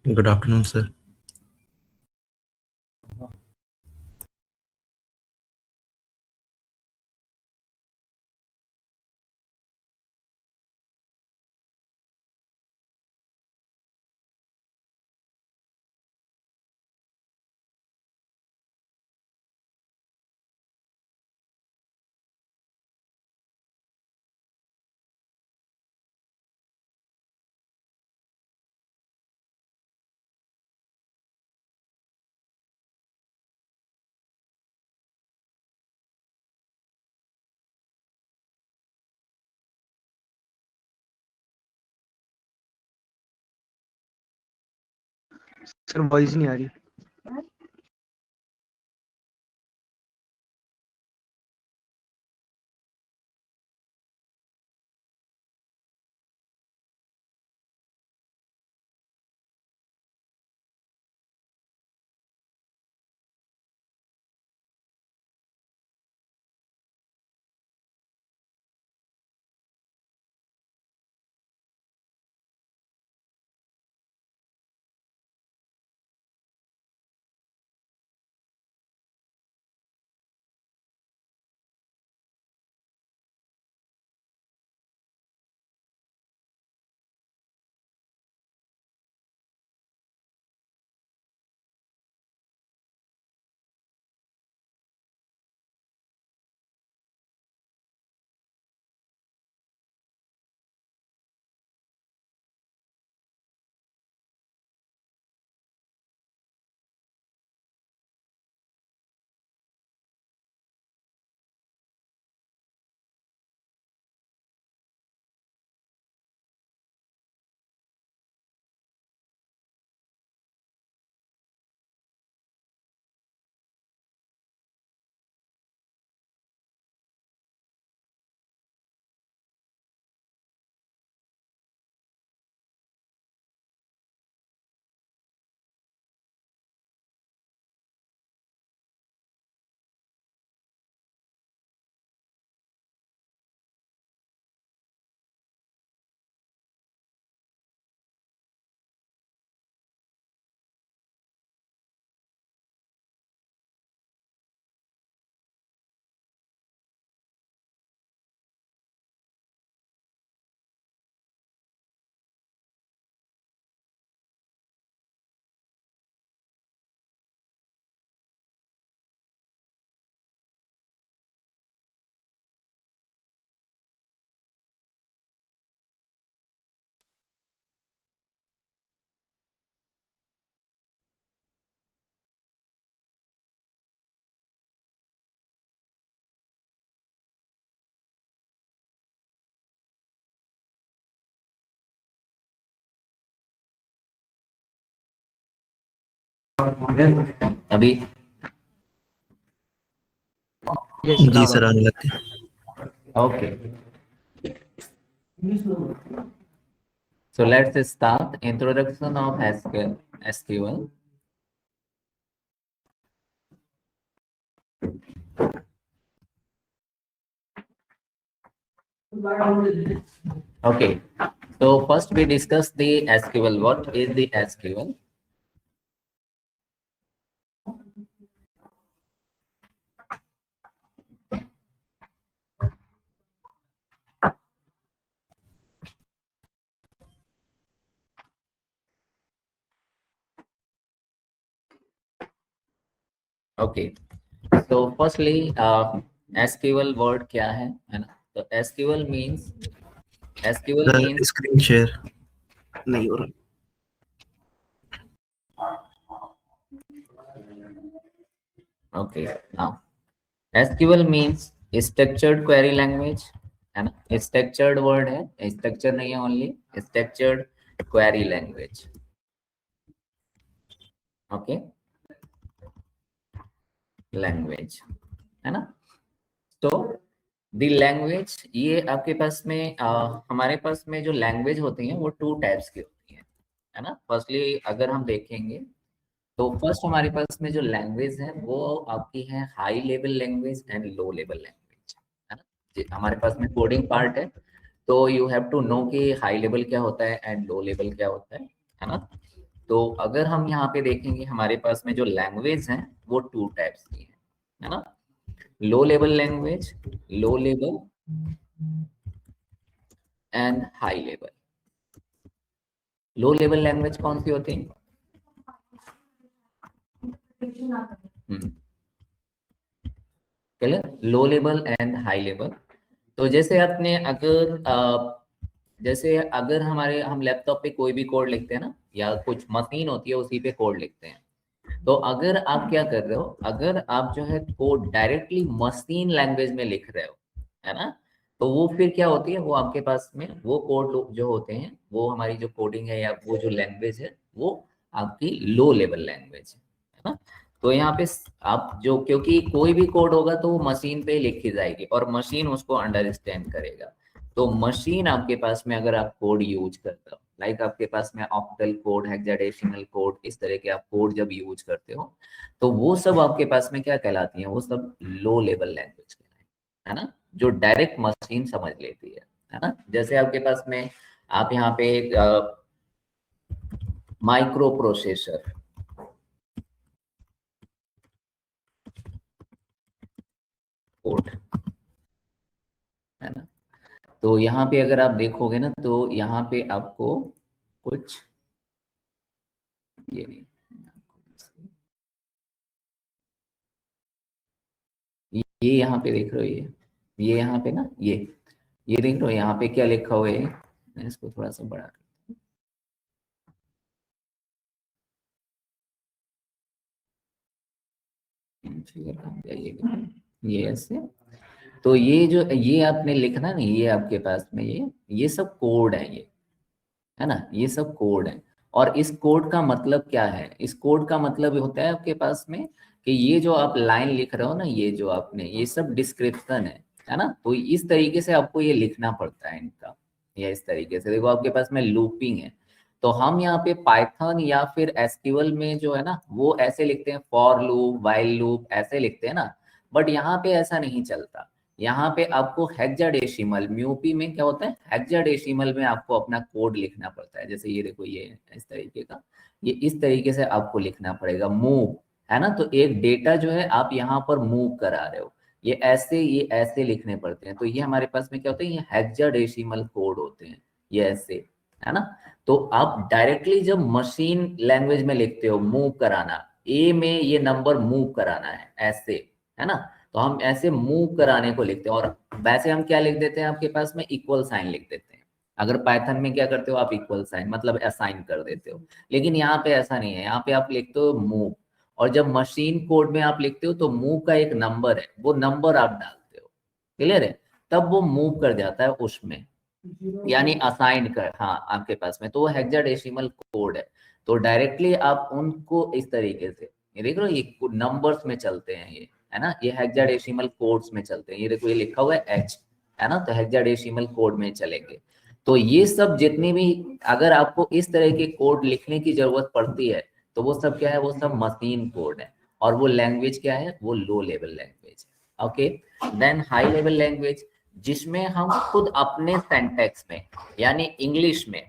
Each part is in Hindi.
Good afternoon, sir. Sir voice नहीं आ रही। अभी जी सर, आने लग गए। Okay, so let's start introduction of SQL. Okay, so first we discuss the SQL. What is the SQL? Okay, so firstly, SQL word क्या है ना? तो SQL means sir screen share नहीं हो रहा। okay, now SQL means structured query language है ना? Structured word है, structure नहीं है, only structured query language. Okay, language है ना? तो दी लैंग्वेज, ये आपके पास में हमारे पास में जो लैंग्वेज होती है वो टू टाइप्स की होती है ना? फर्स्टली अगर हम देखेंगे तो फर्स्ट हमारे पास में जो लैंग्वेज है वो आपकी है high level language and low level language, है ना? हमारे पास में कोडिंग पार्ट है, तो यू हैव टू नो कि हाई लेवल क्या होता है एंड लो लेवल क्या होता है ना? तो अगर हम यहाँ पे देखेंगे हमारे पास में जो लैंग्वेज हैं वो 2 टाइप्स की है ना, लो level language, low level and high level. Low level language कौन सी होती है? Clear, low level and high level. तो जैसे आपने जैसे अगर हम लैपटॉप पे कोई भी कोड लिखते हैं ना, या कुछ मशीन होती है उसी पे कोड लिखते हैं, तो अगर आप क्या कर रहे हो, अगर आप जो है कोड डायरेक्टली मशीन लैंग्वेज में लिख रहे हो, है ना, तो वो फिर क्या होती है, वो आपके पास में वो कोड जो होते हैं, वो हमारी जो कोडिंग है या वो जो लैंग्वेज है वो आपकी लो लेवल लैंग्वेज है ना। तो यहाँ पे आप जो, क्योंकि कोई भी कोड होगा तो वो मशीन पे लिखी जाएगी और मशीन उसको अंडरस्टैंड करेगा। तो मशीन आपके पास में अगर आप कोड यूज करते हो, लाइक आपके पास में ऑक्टल कोड, हेक्साडेसिमल कोड, इस तरह के आप कोड जब यूज करते हो, तो वो सब आपके पास में क्या कहलाती हैं, वो सब लो लेवल लैंग्वेज कहलाती है ना, जो डायरेक्ट मशीन समझ लेती है ना। जैसे आपके पास में आप यहाँ पे माइक्रो प्रोसेसर कोड है ना, तो यहाँ पे अगर आप देखोगे ना, तो यहाँ पे आपको कुछ ये नहीं, ये यहाँ पे देख रहे हो, ये यहाँ पे ना, ये देख रहे हो यहाँ पे क्या लिखा हुआ है, मैं इसको थोड़ा सा बड़ा ये ऐसे, तो ये जो ये आपने लिखना ना, ये आपके पास में ये सब कोड है, ये है ना, ये सब कोड है। और इस कोड का मतलब क्या है, इस कोड का मतलब होता है आपके पास में कि ये जो आप लाइन लिख रहे हो ना, ये जो आपने, ये सब डिस्क्रिप्शन है ना, तो इस तरीके से आपको ये लिखना पड़ता है इनका, या इस तरीके से देखो आपके पास में लूपिंग है, तो हम यहाँ पे पाइथन या फिर एसक्यूएल में जो है ना वो ऐसे लिखते हैं, फॉर लूप, व्हाइल लूप, ऐसे लिखते हैं ना, बट यहाँ पे ऐसा नहीं चलता। यहाँ पे आपको हेक्साडेसिमल, म्यूपी में क्या होता है, हेक्साडेसिमल में आपको अपना कोड लिखना पड़ता है। जैसे ये देखो, ये इस तरीके का, ये इस तरीके से आपको लिखना पड़ेगा, मूव है ना, तो एक डेटा जो है आप यहाँ पर मूव करा रहे हो, ये ऐसे लिखने पड़ते हैं। तो ये हमारे पास में क्या होता है, ये हेक्साडेसिमल कोड होते हैं, ये ऐसे, है ना। तो आप डायरेक्टली जब मशीन लैंग्वेज में लिखते हो, मूव कराना, ए में ये नंबर मूव कराना है ऐसे, है ना, तो हम ऐसे मूव कराने को लिखते हैं। और वैसे हम क्या लिख देते हैं, आपके पास में इक्वल साइन लिख देते हैं। अगर पाइथन में क्या करते हो आप, इक्वल साइन मतलब असाइन कर देते हो, लेकिन यहाँ पे ऐसा नहीं है, यहाँ पे आप लिखते हो मूव। और जब मशीन कोड में आप लिखते हो तो मूव का एक नंबर है, वो नंबर आप डालते हो, क्लियर है, तब वो मूव कर जाता है उसमें, यानी असाइन कर, हाँ आपके पास में, तो वो हेक्साडेसिमल कोड है। तो डायरेक्टली आप उनको इस तरीके से, ये देख रहे हो, ये नंबर्स में चलते हैं, ये है ना, ये हेक्साडेसिमल कोड्स में चलते हैं, ये देखो ये लिखा हुआ है एच, है ना, तो हेक्साडेसिमल कोड में चलेंगे। तो ये सब जितनी भी, अगर आपको इस तरह के कोड लिखने की जरूरत पड़ती है, तो वो सब क्या है, वो सब मशीन कोड है। और वो लैंग्वेज क्या है, वो लो लेवल लैंग्वेज है। Okay, then high level language, जिसमें हम खुद अपने सेंटेक्स में, यानी इंग्लिश में,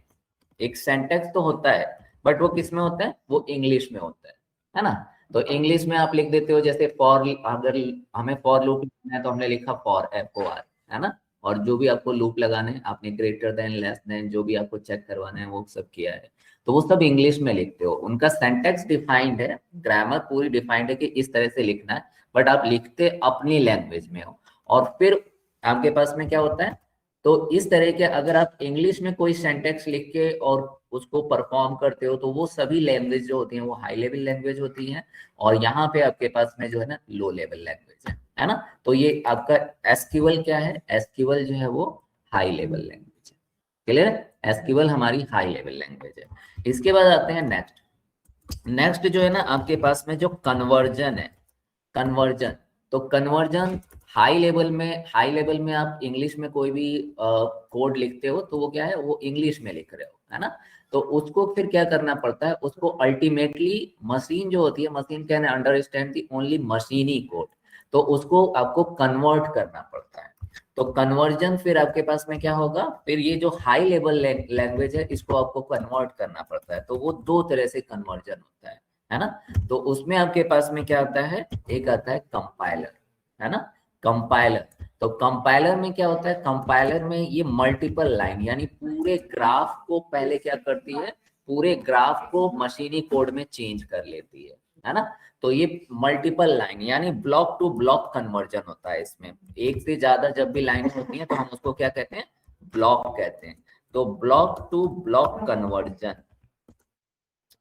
एक सेंटेक्स तो होता है बट वो किस में होता है, वो इंग्लिश में होता है ना। तो इंग्लिश में आप लिख देते हो, जैसे फॉर, अगर हमें फॉर लूप लिखना है तो हमने लिखा फॉर, FOR, है ना, और जो भी आपको लूप लगाने हैं आपने ग्रेटर देन, लेस देन, जो भी आपको चेक करवाना है वो सब किया है, तो वो सब इंग्लिश में लिखते हो। उनका सेंटेक्स डिफाइंड है, ग्रामर पूरी डिफाइंड है कि इस तरह से लिखना है, बट आप लिखते अपनी लैंग्वेज में हो। और फिर आपके पास में क्या होता है, तो इस तरह के अगर आप इंग्लिश में कोई सेंटेक्स लिख के और उसको परफॉर्म करते हो, तो वो सभी लैंग्वेज जो होती हैं वो हाई लेवल लैंग्वेज होती हैं। और यहाँ पे आपके पास में जो है ना लो लेवल लैंग्वेज है ना। तो ये आपका एसक्यूएल क्या है, एसक्यूएल जो है वो हाई लेवल लैंग्वेज है, क्लियर है, एसक्यूएल हमारी हाई लेवल लैंग्वेज है। इसके बाद आते हैं नेक्स्ट जो है ना आपके पास में जो कन्वर्जन है, कन्वर्जन, तो कन्वर्जन हाई लेवल में आप इंग्लिश में कोई भी कोड लिखते हो तो वो क्या है, वो इंग्लिश में लिख रहे हो, है ना। तो उसको फिर क्या करना पड़ता है, उसको अल्टीमेटली मशीन जो होती है, machine can understand the only मशीनी कोड, तो उसको आपको कन्वर्ट करना पड़ता है। तो कन्वर्जन फिर आपके पास में क्या होगा, फिर ये जो हाई लेवल लैंग्वेज है इसको आपको कन्वर्ट करना पड़ता है, तो वो दो तरह से कन्वर्जन होता है ना। तो उसमें आपके पास में क्या आता है, एक आता है कंपाइलर, है ना, कंपाइलर। तो कंपाइलर में क्या होता है, कंपाइलर में ये मल्टीपल लाइन यानी पूरे ग्राफ को पहले क्या करती है, पूरे ग्राफ को मशीनी कोड में चेंज कर लेती है ना। तो ये मल्टीपल लाइन यानी ब्लॉक टू ब्लॉक कन्वर्जन होता है इसमें, एक से ज्यादा जब भी लाइन होती है तो हम उसको क्या कहते हैं, ब्लॉक कहते हैं। तो ब्लॉक टू ब्लॉक कन्वर्जन,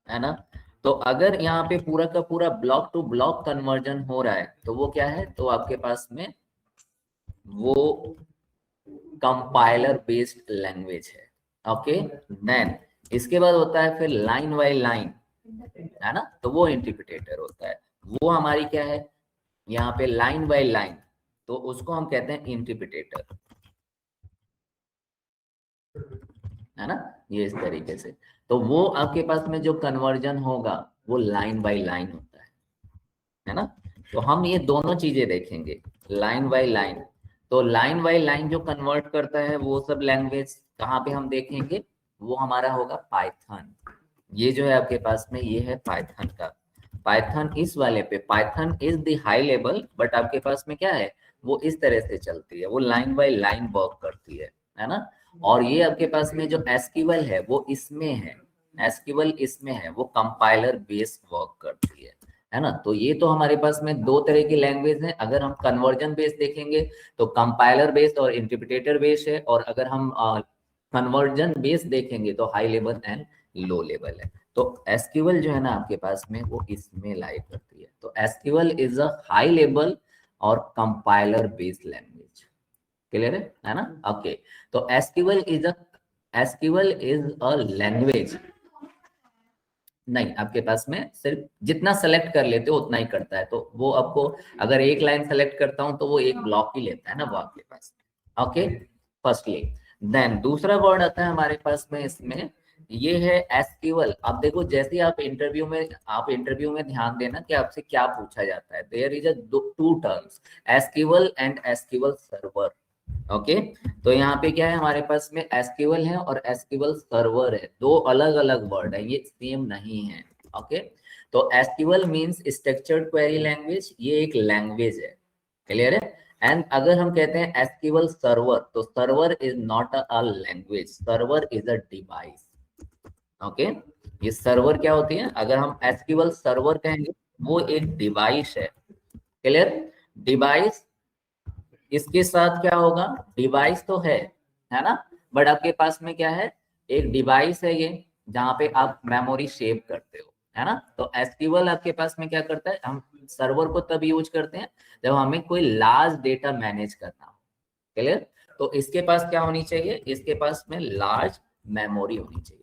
है ना। तो अगर यहाँ पे पूरा का पूरा ब्लॉक टू ब्लॉक कन्वर्जन हो रहा है तो वो क्या है, तो आपके पास में वो कंपाइलर बेस्ड लैंग्वेज है। ओके, देन इसके बाद होता है फिर लाइन बाय लाइन, है ना, तो वो इंटरप्रिटेटर होता है। वो हमारी क्या है यहाँ पे लाइन बाय लाइन, तो उसको हम कहते हैं इंटरप्रिटेटर, है ना, ये इस तरीके से। तो वो आपके पास में जो कन्वर्जन होगा वो लाइन बाय लाइन होता है ना। तो हम ये दोनों चीजें देखेंगे, लाइन बाय लाइन। तो लाइन बाय लाइन जो कन्वर्ट करता है वो सब लैंग्वेज कहाँ पे हम देखेंगे, वो हमारा होगा पाइथन। ये जो है आपके पास में ये है पाइथन का, पाइथन इस वाले पे, Python is the high level, but आपके पास में क्या है वो इस तरह से चलती है, वो लाइन बाय लाइन वर्क करती है ना। और ये आपके पास में जो एसक्यूएल है वो इसमें है, एसक्यूएल इसमें है, वो कंपाइलर बेस्ड वर्क करती है ना। तो ये तो हमारे पास में दो तरह की लैंग्वेज है। अगर हम कन्वर्जन बेस्ड देखेंगे तो कंपाइलर बेस्ड और इंटरप्रिटेटर बेस्ड है, और अगर हम कन्वर्जन बेस्ड देखेंगे तो high level and low level है। तो एसक्यूएल जो है ना आपके पास में वो इसमें लाई करती है। तो SQL is a high level और कंपाइलर बेस्ड लैंग्वेज, क्लियर है ना। ओके, तो एसक्यूएल इज अ लैंग्वेज, नहीं आपके पास में सिर्फ जितना सेलेक्ट कर लेते हो उतना ही करता है। तो वो आपको अगर एक लाइन सेलेक्ट करता हूं तो वो एक ब्लॉक ही लेता है ना वो आपके पास। ओके, फर्स्टली देन दूसरा वर्ड आता है हमारे पास में इसमें, ये है एसक्यूएल। अब देखो जैसे आप इंटरव्यू में ध्यान देना कि आपसे क्या पूछा जाता है। There is a two terms, SQL and SQL server. Okay, तो यहाँ पे क्या है हमारे पास में एसक्यूएल है और एसक्यूएल सर्वर है, दो अलग अलग वर्ड है, ये सेम नहीं है। ओके, तो SQL means structured query language, ये एक लैंग्वेज है, क्लियर है। एंड अगर हम कहते हैं एसक्यूएल सर्वर, तो server is not a language, server is a device. Okay, ये सर्वर क्या होती है, अगर हम एसक्यूएल सर्वर कहेंगे वो एक डिवाइस है, क्लियर। डिवाइस, इसके साथ क्या होगा, डिवाइस तो है ना, बट आपके पास में क्या है, एक डिवाइस है ये जहाँ पे आप मेमोरी सेव करते हो, है ना। तो एसक्यूएल आपके पास में क्या करता है, हम सर्वर को तब यूज करते हैं जब हमें कोई लार्ज डेटा मैनेज करना हो, क्लियर। तो इसके पास क्या होनी चाहिए, इसके पास में लार्ज मेमोरी होनी चाहिए।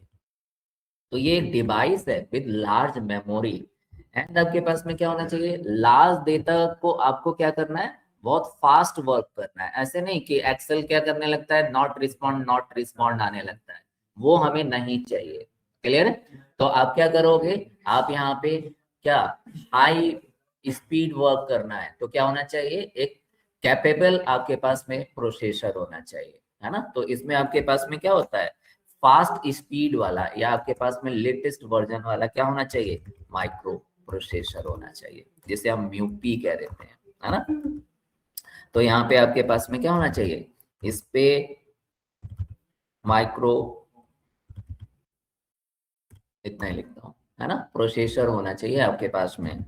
तो ये एक डिवाइस है विद लार्ज मेमोरी, एंड आपके पास में क्या होना चाहिए, लार्ज डेटा को आपको क्या करना है, बहुत फास्ट वर्क करना है। ऐसे नहीं कि एक्सेल क्या करने लगता है, नॉट रिस्पॉन्ड आने लगता है, वो हमें नहीं चाहिए, क्लियर है। तो आप क्या करोगे, आप यहाँ पे क्या हाई स्पीड वर्क करना है तो क्या होना चाहिए, एक कैपेबल आपके पास में प्रोसेसर होना चाहिए, है ना। तो इसमें आपके पास में क्या होता है, फास्ट स्पीड वाला या आपके पास में लेटेस्ट वर्जन वाला क्या होना चाहिए, माइक्रो प्रोसेसर होना चाहिए, जिसे हम म्यूपी कह देते हैं, है ना। तो यहाँ पे आपके पास में क्या होना चाहिए, इस पे माइक्रो, इतना ही लिखता हूँ, है ना, प्रोसेसर होना चाहिए आपके पास में,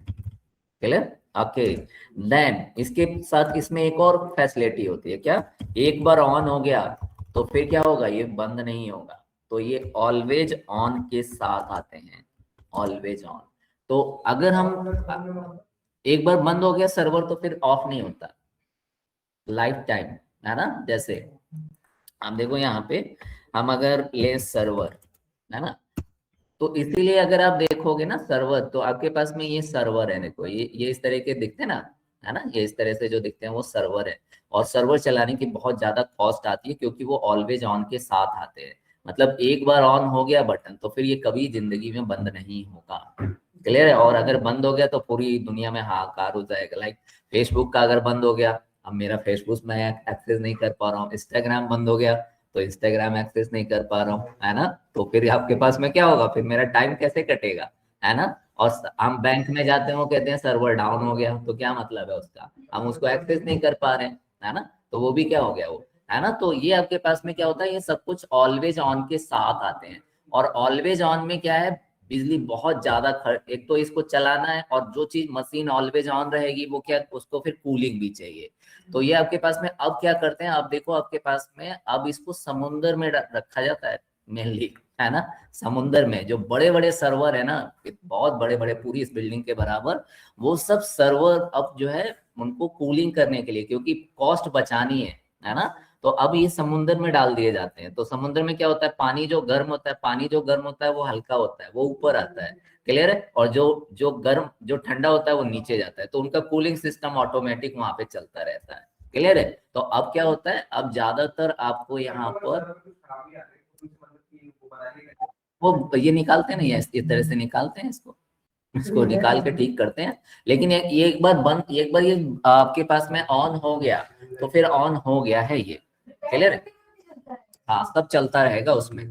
क्लियर। ओके, देन इसके साथ इसमें एक और फैसिलिटी होती है, क्या, एक बार ऑन हो गया तो फिर क्या होगा, ये बंद नहीं होगा, तो ये ऑलवेज ऑन के साथ आते हैं, ऑलवेज ऑन। तो अगर हम एक बार बंद हो गया सर्वर तो फिर ऑफ नहीं होता लाइफ टाइम, है ना। जैसे आप देखो यहाँ पे हम अगर ले सर्वर, है ना, तो इसीलिए अगर आप देखोगे ना सर्वर, तो आपके पास में ये सर्वर है, देखो ये इस तरह के दिखते हैं ना, है ना, ये इस तरह से जो दिखते हैं वो सर्वर है। और सर्वर चलाने की बहुत ज्यादा कॉस्ट आती है क्योंकि वो ऑलवेज ऑन के साथ आते हैं, मतलब एक बार ऑन हो गया बटन तो फिर ये कभी जिंदगी में बंद नहीं होगा, क्लियर है। और अगर बंद हो गया तो पूरी दुनिया में हाहाकार हो जाएगा, लाइक फेसबुक का अगर बंद हो गया अब मेरा फेसबुक में एक्सेस नहीं कर पा रहा हूँ, इंस्टाग्राम बंद हो गया तो इंस्टाग्राम एक्सेस नहीं कर पा रहा हूँ, है ना। तो फिर आपके पास में क्या होगा, फिर मेरा टाइम कैसे कटेगा, है ना। और हम बैंक में जाते हो कहते हैं सर्वर डाउन हो गया, तो क्या मतलब है उसका, हम उसको एक्सेस नहीं कर पा रहे हैं, है ना। तो वो भी क्या हो गया वो, है ना। तो ये आपके पास में क्या होता है, ये सब कुछ ऑलवेज ऑन के साथ आते हैं। और ऑलवेज ऑन में क्या है, बिजली बहुत ज्यादा खर्च, एक तो इसको चलाना है, और जो चीज मशीन ऑलवेज ऑन रहेगी वो क्या, उसको फिर कूलिंग भी चाहिए। तो ये आपके पास में अब क्या करते हैं, अब देखो आपके पास में अब इसको समुद्र में रखा जाता है मेनली, है ना। समुद्र में जो बड़े बड़े सर्वर है ना, बहुत बड़े बड़े, पूरी इस बिल्डिंग के बराबर, वो सब सर्वर अब जो है उनको कूलिंग करने के लिए, क्योंकि कॉस्ट बचानी है ना। तो अब ये समुद्र में डाल दिए जाते हैं। तो समुद्र में क्या होता है, पानी जो गर्म होता है, पानी जो गर्म होता है वो हल्का होता है, वो ऊपर आता है, क्लियर है। और जो जो गर्म जो ठंडा होता है वो नीचे जाता है, तो उनका कूलिंग सिस्टम ऑटोमेटिक वहां पे चलता रहता है, क्लियर है। तो अब क्या होता है, अब ज्यादातर आपको यहाँ पर वो ये निकालते नहीं है, इस तरह से निकालते हैं इसको, इसको निकाल के ठीक करते हैं। लेकिन ये एक बार बंद, एक बार ये आपके पास में ऑन हो गया तो फिर ऑन हो गया है ये, क्लियर है। हाँ, सब चलता रहेगा उसमें।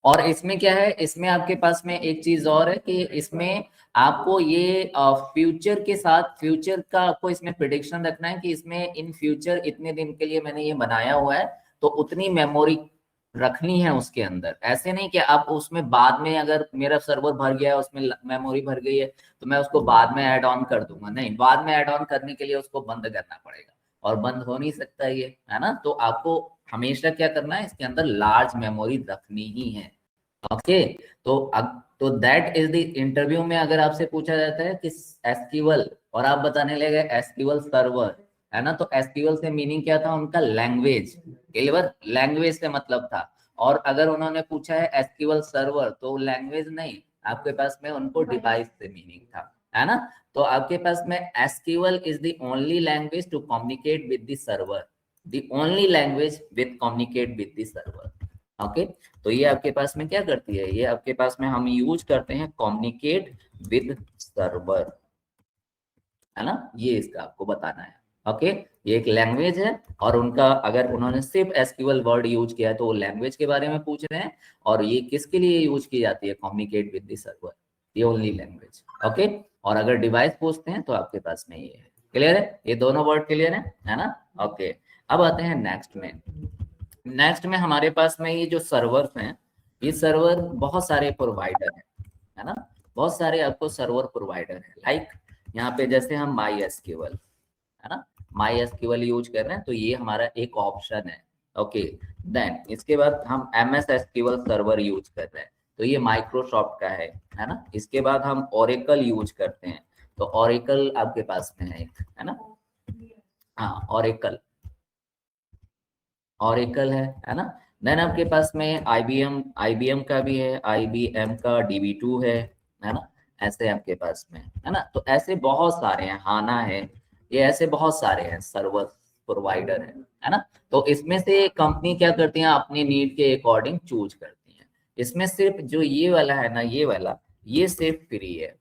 और इसमें क्या है, इसमें आपके पास में एक चीज और है कि इसमें आपको ये फ्यूचर के साथ, फ्यूचर का आपको इसमें प्रिडिक्शन रखना है कि इसमें इन फ्यूचर इतने दिन के लिए मैंने ये बनाया हुआ है, तो उतनी मेमोरी रखनी है उसके अंदर। ऐसे नहीं कि आप उसमें बाद में, अगर मेरा सर्वर भर गया है, उसमें मेमोरी भर गई है, तो मैं उसको बाद में ऐड ऑन कर दूंगा, नहीं, बाद में ऐड ऑन करने के लिए उसको बंद करना पड़ेगा, और बंद हो नहीं सकता ये, है ना। तो आपको हमेशा क्या करना है, इसके अंदर लार्ज मेमोरी रखनी ही है, ओके। तो दैट इज द इंटरव्यू में अगर आपसे पूछा जाता है कि एसक्यूएल, और आप बताने लगे एसक्यूएल सर्वर, है ना। तो एसक्यूएल से मीनिंग क्या था उनका, लैंग्वेज, क्लियर, लैंग्वेज से मतलब था। और अगर उन्होंने पूछा है एसक्यूएल सर्वर, तो लैंग्वेज नहीं, आपके पास में उनको डिवाइस से मीनिंग था, है ना। तो आपके पास में SQL is the only language to communicate with the server, the only language with communicate with the server, okay. तो ये आपके पास में क्या करती है, ये आपके पास में हम यूज करते हैं कम्युनिकेट विद सर्वर, है ना। ये इसका आपको बताना है, ओके। ये एक लैंग्वेज है, और उनका अगर उन्होंने सिर्फ एसक्यूएल वर्ड यूज किया है तो वो लैंग्वेज के बारे में पूछ रहे हैं, और ये किसके लिए यूज की जाती है, कम्युनिकेट विद द सर्वर, ये ओनली लैंग्वेज, ओके। और अगर डिवाइस पूछते हैं तो आपके पास में ये है, क्लियर है, ये दोनों वर्ड क्लियर है ना, ओके। अब आते हैं नेक्स्ट में। नेक्स्ट में हमारे पास में ये जो सर्वर्स हैं, ये सर्वर बहुत सारे प्रोवाइडर हैं, है ना। बहुत सारे आपको सर्वर प्रोवाइडर हैं, लाइक यहाँ पे जैसे हम माई एसक्यूएल, है ना, माई एसक्यूएल यूज कर रहे हैं, तो ये हमारा एक ऑप्शन है, ओके। देन इसके बाद हम MS एसक्यूएल सर्वर यूज कर रहे हैं, तो ये माइक्रोसॉफ्ट का है ना। इसके बाद हम ओरेकल यूज करते हैं, तो ओरेकल आपके पास में है एक, है ना, हाँ ओरेकल, ऑरेकल है ना। देन आपके पास में आईबीएम का भी है, आईबीएम का DB2 है ना। ऐसे आपके पास में है ना, तो ऐसे बहुत सारे हैं, हाना है, ये ऐसे बहुत सारे हैं सर्वर प्रोवाइडर है ना। तो इसमें से कंपनी क्या करती है, अपनी नीड के अकॉर्डिंग चूज करती है। इसमें सिर्फ जो ये वाला है ना, ये वाला, ये सिर्फ फ्री है,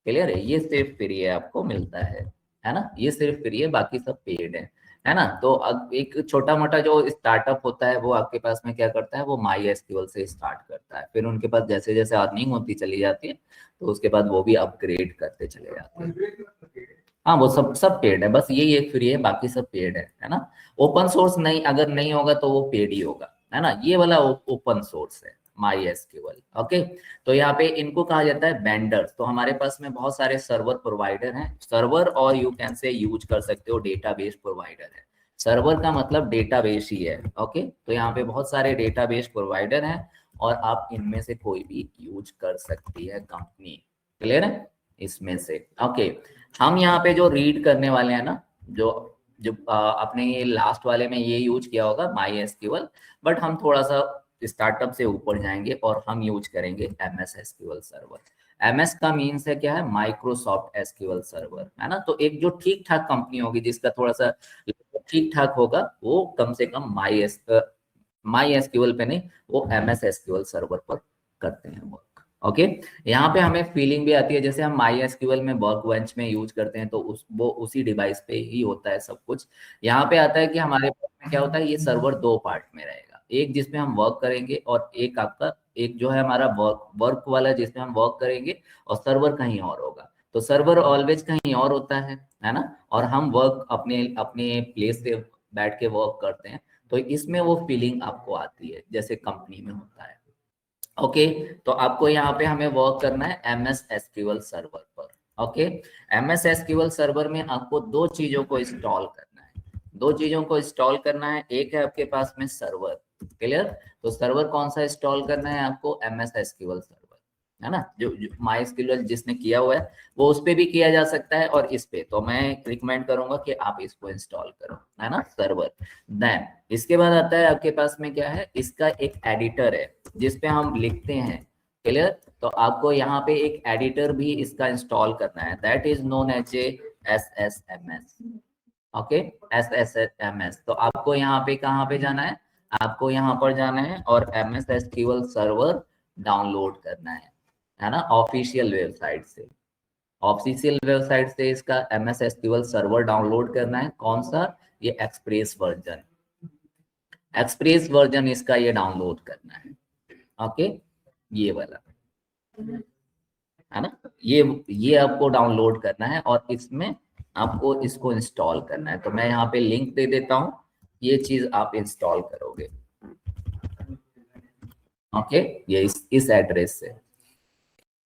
क्लियर है, ये सिर्फ फ्री है, आपको मिलता है ना, ये सिर्फ फ्री है, बाकी सब पेड है ना। तो अब एक छोटा मोटा जो स्टार्टअप होता है वो आपके पास में क्या करता है, वो माई एसक्यूएल से स्टार्ट करता है, फिर उनके पास जैसे जैसे अर्निंग होती चली जाती है, तो उसके बाद वो भी अपग्रेड करते चले जाते हैं। हाँ, वो सब सब पेड है, बस यही एक फ्री है, बाकी सब पेड है ना। ओपन सोर्स नहीं, अगर नहीं होगा तो वो पेड ही होगा, है ना। ये वाला ओपन सोर्स है माई एसक्यूएल, ओके। तो यहाँ पे इनको कहा जाता है वेंडर्स। तो हमारे पास में बहुत सारे सर्वर प्रोवाइडर हैं, सर्वर, और यू कैन से यूज कर सकते हो डेटाबेस प्रोवाइडर है। सर्वर का मतलब डेटाबेस ही है, ओके। तो यहाँ पे बहुत सारे डेटाबेस प्रोवाइडर हैं, और आप इनमें से कोई भी यूज कर सकती है कंपनी, क्लियर है, इसमें से, ओके। हम यहाँ पे जो रीड करने वाले हैं ना, जो जो आपने ये लास्ट वाले में ये यूज किया होगा माई एसक्यूएल, बट हम थोड़ा सा स्टार्टअप से ऊपर जाएंगे और हम यूज करेंगे MS एसक्यूएल सर्वर। MS का मीन्स है क्या है, माइक्रोसॉफ्ट एसक्यूएल सर्वर, है ना। तो एक जो ठीक ठाक कंपनी होगी, जिसका थोड़ा सा ठीक ठाक होगा, वो कम से कम माई एसक्यूएल पे नहीं, वो MS एसक्यूएल सर्वर पर करते हैं वर्क, ओके यहाँ पे हमें फीलिंग भी आती है, जैसे हम MySQL में वर्कबेंच में यूज करते हैं तो वो उसी डिवाइस पे ही होता है सब कुछ। यहाँ पे आता है कि हमारे पास में क्या होता है, ये सर्वर दो पार्ट में रहेगा, एक जिसमें हम वर्क करेंगे और एक आपका एक जो है हमारा वर्क वाला जिसमें हम वर्क करेंगे, और सर्वर कहीं और होगा। तो सर्वर ऑलवेज कहीं और होता है ना, और हम वर्क अपने अपने प्लेस पे बैठ के वर्क करते हैं, तो इसमें वो फीलिंग आपको आती है जैसे कंपनी में होता है। ओके तो आपको यहाँ पे हमें वर्क करना है MS SQL सर्वर पर। ओके MS SQL सर्वर में आपको दो चीजों को इंस्टॉल करना है, दो चीजों को इंस्टॉल करना है। एक है आपके पास में सर्वर, क्लियर। तो सर्वर कौन सा इंस्टॉल करना है आपको, MS SQL सर्वर, है ना। जो MySQL जिसने किया हुआ है वो उस पे भी किया जा सकता है और इस पे, तो मैं रिकमेंड करूंगा कि आप इसको इंस्टॉल करो, है ना, सर्वर। देन इसके बाद आता है आपके पास में क्या है, इसका एक एडिटर है जिसपे हम लिखते हैं, क्लियर। तो आपको यहाँ पे एक एडिटर भी इसका इंस्टॉल करना है, that is known as SSMS। Okay SSMS। तो आपको यहाँ पे कहाँ पे जाना है, आपको यहाँ पर जाना है और MS SQL सर्वर डाउनलोड करना है ना, ऑफिशियल वेबसाइट से। ऑफिशियल वेबसाइट से इसका MS SQL सर्वर डाउनलोड करना है। कौन सा, ये एक्सप्रेस वर्जन, एक्सप्रेस वर्जन इसका ये डाउनलोड करना है। ओके ये वाला, है ना, ये आपको डाउनलोड करना है और इसमें आपको इसको इंस्टॉल करना है। तो मैं यहाँ पे लिंक दे देता हूँ, ये चीज आप इंस्टॉल करोगे। ओके ये इस एड्रेस से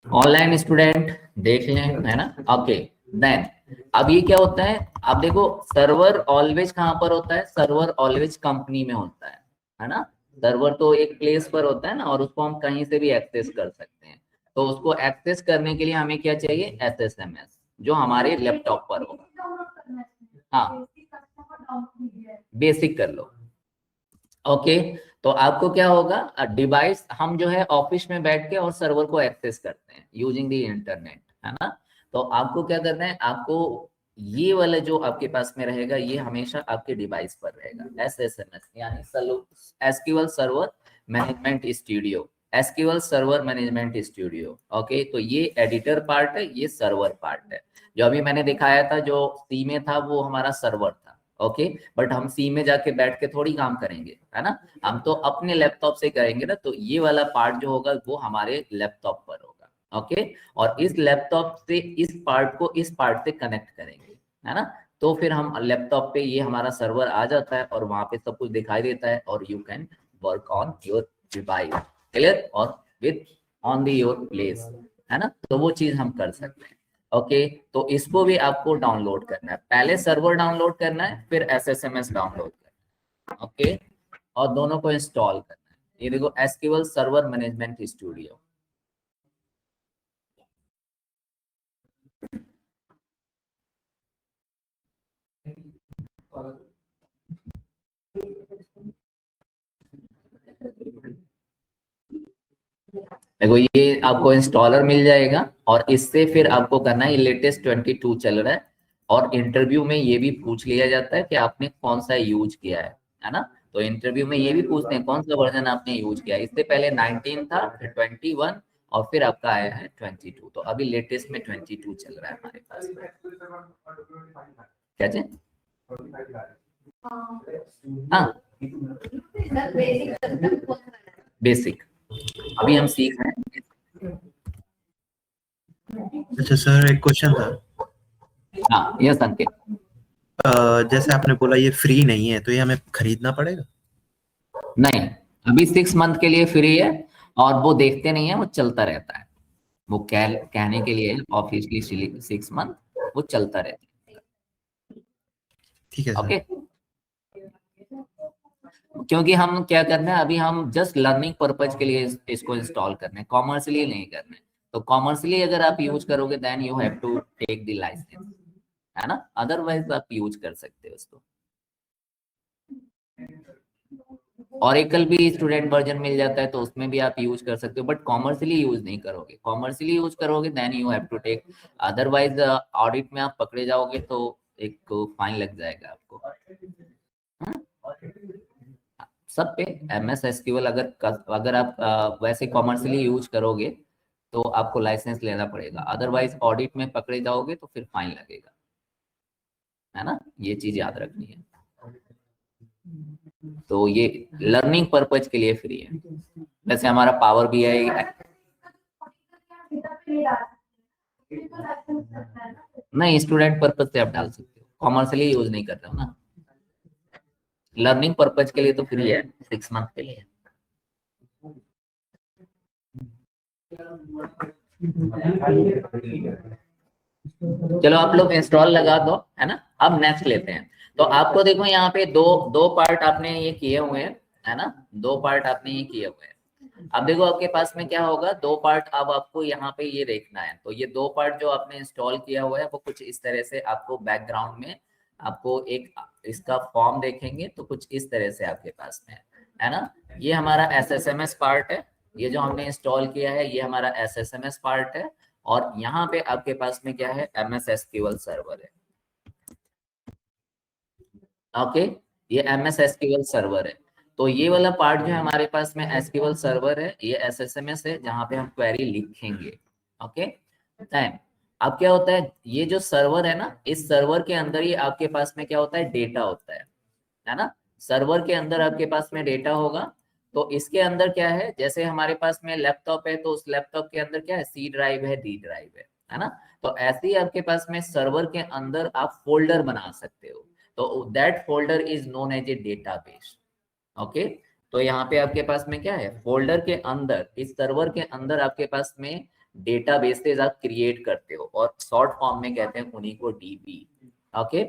ऑनलाइन स्टूडेंट देख लें, है ना। ओके देन अब ये क्या होता है, आप देखो सर्वर ऑलवेज कहाँ पर होता है, सर्वर ऑलवेज कंपनी में होता है ना। सर्वर तो एक प्लेस पर होता है ना, और उसको हम कहीं से भी एक्सेस कर सकते हैं। तो उसको एक्सेस करने के लिए हमें क्या चाहिए, SSMS, जो हमारे लैपटॉप पर होगा। हाँ बेसिक कर लो। ओके तो आपको क्या होगा, डिवाइस हम जो है ऑफिस में बैठ के और सर्वर को एक्सेस करते हैं यूजिंग द इंटरनेट, है ना। तो आपको क्या करना है, आपको ये वाला जो आपके पास में रहेगा ये हमेशा आपके डिवाइस पर रहेगा, SSMS यानी SQL server management studio, SQL server management studio. Okay तो ये एडिटर पार्ट है, ये सर्वर पार्ट है। जो अभी मैंने दिखाया था जो सी में था वो हमारा सर्वर था। ओके बट हम सी में जाके बैठ के थोड़ी काम करेंगे, है ना, हम तो अपने लैपटॉप से करेंगे ना। तो ये वाला पार्ट जो होगा वो हमारे लैपटॉप पर होगा। ओके और इस लैपटॉप से इस पार्ट को इस पार्ट से कनेक्ट करेंगे, है ना। तो फिर हम लैपटॉप पे ये हमारा सर्वर आ जाता है और वहां पे सब कुछ दिखाई देता है और you can work on your device, clear, और with on the your place, है ना। तो वो चीज हम कर सकते हैं। ओके तो इसको भी आपको डाउनलोड करना है, पहले सर्वर डाउनलोड करना है फिर SSMS डाउनलोड करना है। ओके और दोनों को इंस्टॉल करना है। ये देखो SQL सर्वर मैनेजमेंट स्टूडियो। देखो ये आपको इंस्टॉलर मिल जाएगा और इससे फिर आपको करना है, ये लेटेस्ट 22 चल रहा है और इंटरव्यू में ये भी पूछ लिया जाता है कि आपने कौन सा यूज किया है ना। तो इंटरव्यू में ये भी पूछते हैं कौन सा वर्जन आपने यूज किया है। इससे पहले 19 था, फिर 21 और फिर आपका आया है 22। तो अभी लेटेस्ट में 22 चल रहा है हमारे पास। क्या चीज, हाँ बेसिक अभी हम सीख रहे हैं। अच्छा सर एक क्वेश्चन था, हाँ ये संकेत, जैसे आपने बोला ये फ्री नहीं है तो ये हमें खरीदना पड़ेगा? नहीं अभी 6 मंथ के लिए फ्री है और वो देखते नहीं है, वो चलता रहता है। वो कहने के लिए ऑफिशियली 6 मंथ वो चलता रहता है। ठीक है सर। ओके क्योंकि हम क्या करना है, अभी हम जस्ट लर्निंग पर्पज के लिए इसको इंस्टॉल करना है, कॉमर्शियली नहीं करना है। तो कॉमर्शियली अगर आप यूज करोगे then you have to take the licence, है ना, अदरवाइज आप यूज कर सकते हो उसको। ऑरेकल भी स्टूडेंट वर्जन मिल जाता है तो उसमें भी आप यूज कर सकते हो, बट कॉमर्शियली यूज नहीं करोगे। कॉमर्शियली यूज करोगे then you have to take, otherwise audit में आप पकड़े जाओगे तो एक फाइन लग जाएगा आपको। सब पे MS SQL अगर आप वैसे कॉमर्शियली यूज करोगे तो आपको लाइसेंस लेना पड़ेगा, अदरवाइज ऑडिट में पकड़े जाओगे तो फिर फाइन लगेगा, है ना, ये चीज याद रखनी है। तो ये लर्निंग पर्पज के लिए फ्री है। वैसे हमारा पावर BI नहीं, स्टूडेंट पर्पज से आप डाल सकते हो, कॉमर्शियली यूज नहीं कर रहे हो ना, लर्निंग पर्पज के लिए तो फ्री है 6 मंथ के लिए। चलो आप लोग इंस्टॉल लगा दो, है ना। अब नेक्स्ट लेते हैं। तो आपको देखो यहाँ पे दो दो पार्ट आपने ये किए हुए हैं, है ना, दो पार्ट आपने ये किए हुए हैं। अब देखो आपके पास में क्या होगा, दो पार्ट अब आपको यहाँ पे ये देखना है। तो ये दो पार्ट जो आपने इंस्टॉल किया हुआ है वो कुछ इस तरह से आपको बैकग्राउंड में आपको एक इसका फॉर्म देखेंगे, तो कुछ इस तरह से आपके पास में है ना। ये हमारा SSMS पार्ट है, ये जो हमने इंस्टॉल किया है ये हमारा SSMS पार्ट है, और यहाँ पे आपके पास में क्या है, MS SQL सर्वर है। ओके, ये MS SQL सर्वर है। तो ये वाला पार्ट जो है हमारे पास में SQL सर्वर है, ये SSMS है जहाँ पे हम क्वेरी लिखेंगे। ओके, देन अब क्या होता है, ये जो सर्वर है ना, इस सर्वर के अंदर ही आपके पास में क्या होता है, डेटा होता है ना। सर्वर के अंदर आपके पास में डेटा होगा। तो इसके अंदर क्या है, जैसे हमारे पास में लैपटॉप है, तो उस लैपटॉप के अंदर क्या है, C ड्राइव है, D ड्राइव है ना। तो ऐसे ही आपके पास में सर्वर के अंदर आप फोल्डर बना सकते हो। तो that folder is known as a database. Okay, तो यहाँ पे आपके पास में क्या है, फोल्डर के अंदर, इस सर्वर के अंदर आपके पास में डेटाबेसेस आप क्रिएट करते हो, और शॉर्ट फॉर्म में कहते हैं उन्हीं को DB। ओके,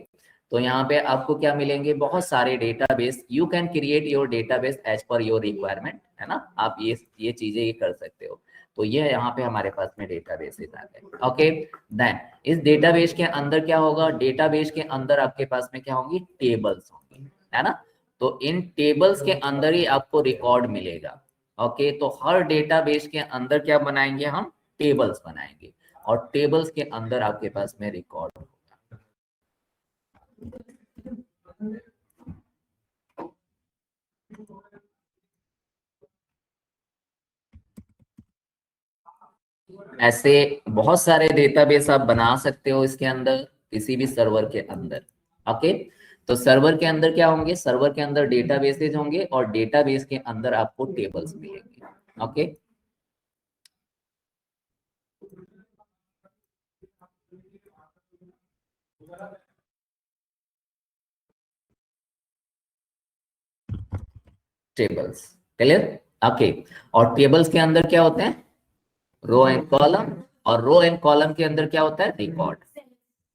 तो यहाँ पे आपको क्या मिलेंगे, बहुत सारे database. You can create your database as per your requirement, है ना। आप ये चीजें ये कर सकते हो। तो ये यहाँ पे हमारे पास में डेटाबेसेस आ गए। ओके, देन इस डेटाबेस के अंदर क्या होगा, डेटाबेस के अंदर आपके पास में क्या होंगी, टेबल्स होंगी, है ना। तो इन टेबल्स के अंदर ही आपको रिकॉर्ड मिलेगा। ओके, तो हर डेटाबेस के अंदर क्या बनाएंगे, हम टेबल्स बनाएंगे, और टेबल्स के अंदर आपके पास में रिकॉर्ड होगा। ऐसे बहुत सारे डेटाबेस आप बना सकते हो इसके अंदर, किसी भी सर्वर के अंदर। ओके, तो सर्वर के अंदर क्या होंगे, सर्वर के अंदर डेटाबेसेस होंगे, और डेटाबेस के अंदर आपको टेबल्स मिलेंगे। Okay, tables clear. ओके, और टेबल्स के अंदर क्या होते हैं, रो एंड कॉलम, और रो एंड कॉलम के अंदर क्या होता है, रिकॉर्ड,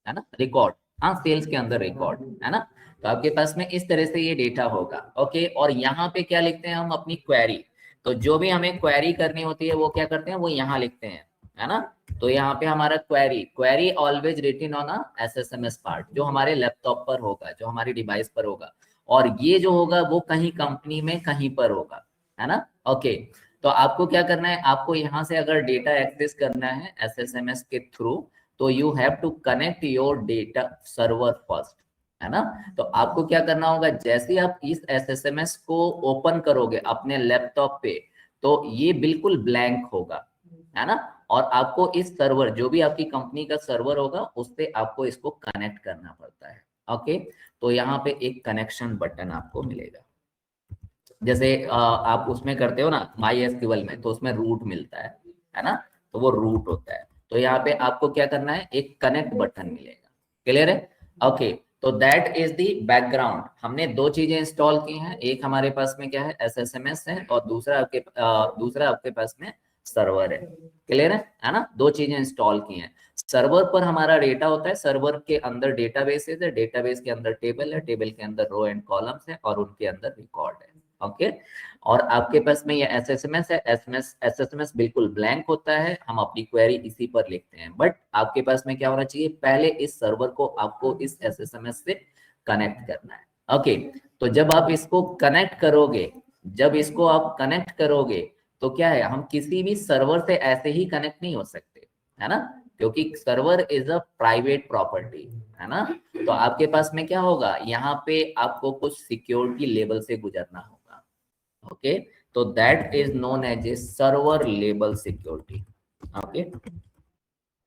है ना, रिकॉर्ड। हाँ, सेल्स के अंदर रिकॉर्ड, है ना। तो आपके पास में इस तरह से ये डेटा होगा। ओके, और यहाँ पे क्या लिखते हैं हम, अपनी क्वेरी। तो जो भी हमें क्वेरी करनी होती है वो क्या करते हैं, वो यहाँ लिखते हैं, है ना। तो यहाँ पे हमारा query always written on a SSMS part, जो हमारे लैपटॉप पर होगा, जो हमारी डिवाइस पर होगा, और ये जो होगा वो कहीं कंपनी में कहीं पर होगा, है ना। ओके, तो आपको क्या करना है, आपको यहाँ से अगर डेटा एक्सेस करना है SSMS के थ्रू, तो you have to connect your data server first, है ना। तो आपको क्या करना होगा, जैसे ही आप इस SSMS को ओपन करोगे अपने लैपटॉप पे, तो ये बिल्कुल ब्लैंक होगा, है ना। और आपको इस सर्वर, जो भी आपकी कंपनी का सर्वर होगा, उससे आपको इसको कनेक्ट करना पड़ता है। ओके, तो यहाँ पे एक कनेक्शन बटन आपको मिलेगा। जैसे आप उसमें करते हो ना MySQL में, तो उसमें रूट मिलता है ना, तो वो रूट होता है। तो यहाँ पे आपको क्या करना है, एक कनेक्ट बटन मिलेगा। क्लियर है। ओके, तो दैट इज द बैकग्राउंड। हमने दो चीजें इंस्टॉल की हैं, एक हमारे पास में क्या है, SSMS है, और दूसरा आपके पास में सर्वर है। क्लियर है ना, दो चीजें इंस्टॉल की हैं। सर्वर पर हमारा डेटा होता है, सर्वर के अंदर डेटाबेसेस है, डेटाबेस के अंदर टेबल है, टेबल के अंदर रो एंड कॉलम्स है, और उनके अंदर रिकॉर्ड है। ओके, और आपके पास में ये SSMS है। SSMS बिल्कुल ब्लैंक होता है, हम अपनी क्वेरी इसी पर लिखते हैं। बट आपके पास में क्या होना चाहिए, पहले इस सर्वर को आपको इस SSMS से कनेक्ट करना है। ओके, तो जब आप इसको कनेक्ट करोगे, जब इसको आप कनेक्ट करोगे, तो क्या है, हम किसी भी सर्वर से ऐसे ही कनेक्ट नहीं हो सकते, है ना, क्योंकि server is a private property, है ना। तो आपके पास में क्या होगा, यहाँ पे आपको कुछ सिक्योरिटी लेवल से गुजरना होगा। ओके, तो that is known as a server level security. Okay,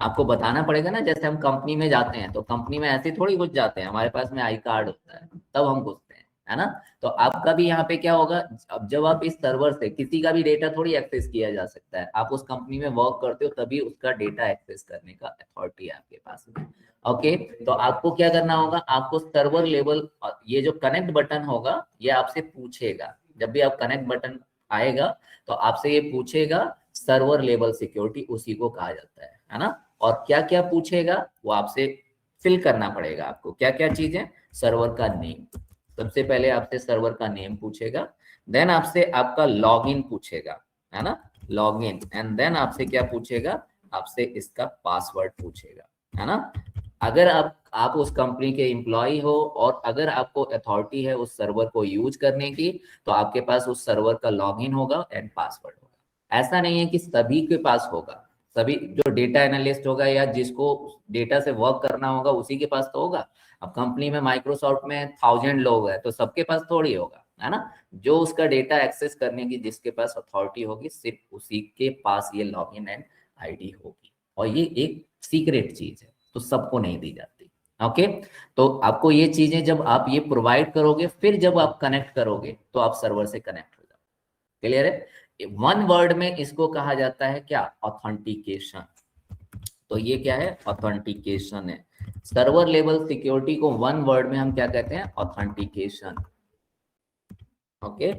आपको बताना पड़ेगा ना, जैसे हम कंपनी में जाते हैं तो कंपनी में ऐसे थोड़ी घुस जाते हैं, हमारे पास में आई कार्ड होता है तब हम घुसते हैं, है ना। तो आपका भी यहाँ पे क्या होगा, अब जब आप इस सर्वर से किसी का भी डेटा थोड़ी एक्सेस किया जा सकता है, आप उस कंपनी में वर्क करते हो तभी उसका डेटा एक्सेस करने का अथॉरिटी है आपके पास में। ओके, तो आपको क्या करना होगा, आपको सर्वर लेवल, ये जो कनेक्ट बटन होगा ये आपसे पूछेगा, जब भी आप कनेक्ट बटन आएगा तो आपसे ये पूछेगा सर्वर लेवल सिक्योरिटी, उसी को कहा जाता है ना। और क्या क्या पूछेगा वो आपसे फिल करना पड़ेगा आपको, क्या क्या चीजें, सर्वर का नेम, सबसे पहले आपसे सर्वर का नेम पूछेगा, देन आपसे आपका लॉगिन पूछेगा, है ना, लॉगिन, एंड देन आपसे क्या पूछेगा, आपसे इसका पासवर्ड पूछेगा, है ना। अगर आप उस कंपनी के एम्प्लॉय हो और अगर आपको अथॉरिटी है उस सर्वर को यूज करने की, तो आपके पास उस सर्वर का लॉगिन होगा एंड पासवर्ड होगा। ऐसा नहीं है कि सभी के पास होगा, सभी जो डेटा एनालिस्ट होगा या जिसको डेटा से वर्क करना होगा उसी के पास तो होगा। अब कंपनी में माइक्रोसॉफ्ट में 1000 लोग हैं तो सबके पास थोड़ी होगा, है ना। जो उसका डेटा एक्सेस करने की जिसके पास अथॉरिटी होगी सिर्फ उसी के पास ये लॉगिन एंड आईडी होगी, और ये एक सीक्रेट चीज है तो सबको नहीं दी जाती। ओके, तो आपको ये चीजें जब आप ये प्रोवाइड करोगे, फिर जब आप कनेक्ट करोगे तो आप सर्वर से कनेक्ट हो जाओगे। क्लियर है, वन वर्ड में इसको कहा जाता है क्या, ऑथेंटिकेशन। तो ये क्या है, ऑथेंटिकेशन है। सर्वर लेवल सिक्योरिटी को वन वर्ड में हम क्या कहते हैं, ऑथेंटिकेशन। ओके,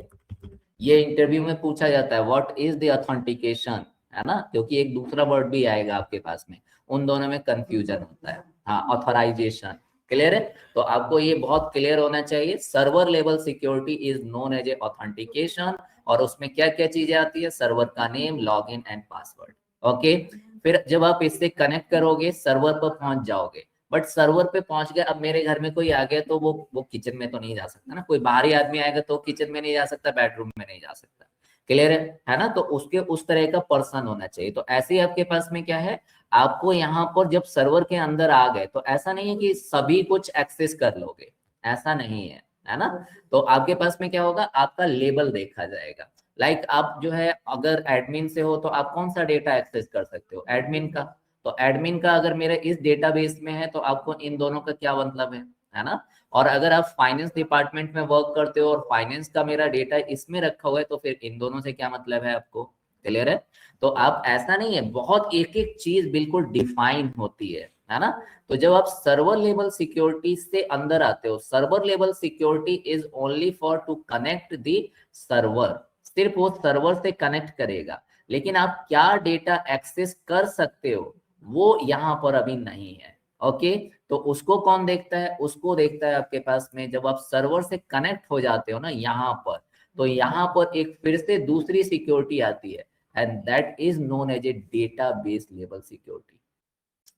ये इंटरव्यू में पूछा जाता है व्हाट इज द ऑथेंटिकेशन, है ना, क्योंकि एक दूसरा वर्ड भी आएगा आपके पास में, उन दोनों में कंफ्यूजन होता है। हाँ, ऑथराइजेशन। क्लियर है, तो आपको ये बहुत क्लियर होना चाहिए, server level security is known as a authentication, और उसमें क्या क्या चीजें आती है, सर्वर का name, login and password. Okay, फिर जब आप इससे कनेक्ट करोगे सर्वर पर पहुंच जाओगे, बट सर्वर पे पहुंच गए, अब मेरे घर में कोई आ गया तो वो किचन में तो नहीं जा सकता ना, कोई बाहरी आदमी आएगा तो किचन में नहीं जा सकता, बेडरूम में नहीं जा सकता। क्लियर है ना, तो उसके उस तरह का पर्सन होना चाहिए। तो ऐसे ही आपके पास में क्या है, आपको यहाँ पर जब सर्वर के अंदर आ गए तो ऐसा नहीं है कि सभी कुछ एक्सेस कर लोगे, ऐसा नहीं है ना। तो आपके पास में क्या होगा, आपका लेबल देखा जाएगा। लाइक आप जो है अगर एडमिन से हो तो आप कौन सा डेटा एक्सेस कर सकते हो, एडमिन का। तो एडमिन का अगर मेरे इस डेटाबेस में है तो आपको इन दोनों का क्या मतलब है ना। और अगर आप फाइनेंस डिपार्टमेंट में वर्क करते हो और फाइनेंस का मेरा डेटा इसमें रखा हुआ है तो फिर इन दोनों से क्या मतलब है आपको। क्लियर है, तो आप ऐसा नहीं है, बहुत एक एक चीज बिल्कुल डिफाइन होती है ना। तो जब आप सर्वर लेवल सिक्योरिटी से अंदर आते हो, server level security is only for to connect the server, सिर्फ वो सर्वर से कनेक्ट करेगा, लेकिन आप क्या डेटा एक्सेस कर सकते हो वो यहाँ पर अभी नहीं है। ओके, तो उसको कौन देखता है, उसको देखता है आपके पास में जब आप सर्वर से कनेक्ट हो जाते हो ना यहाँ पर, तो यहाँ पर एक फिर से दूसरी सिक्योरिटी आती है, and that is known as a database level security.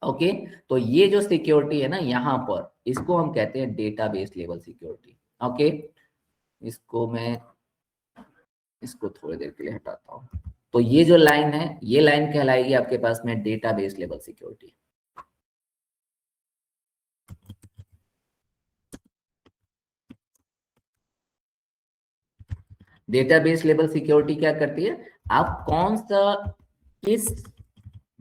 Okay, तो ये जो सिक्योरिटी है ना यहाँ पर, इसको हम कहते हैं डेटाबेस लेवल सिक्योरिटी। ओके, इसको मैं इसको थोड़ी देर के लिए हटाता हूँ। तो ये जो लाइन है, ये लाइन कहलाएगी आपके पास में database level security. Database level security क्या करती है, आप कौन सा किस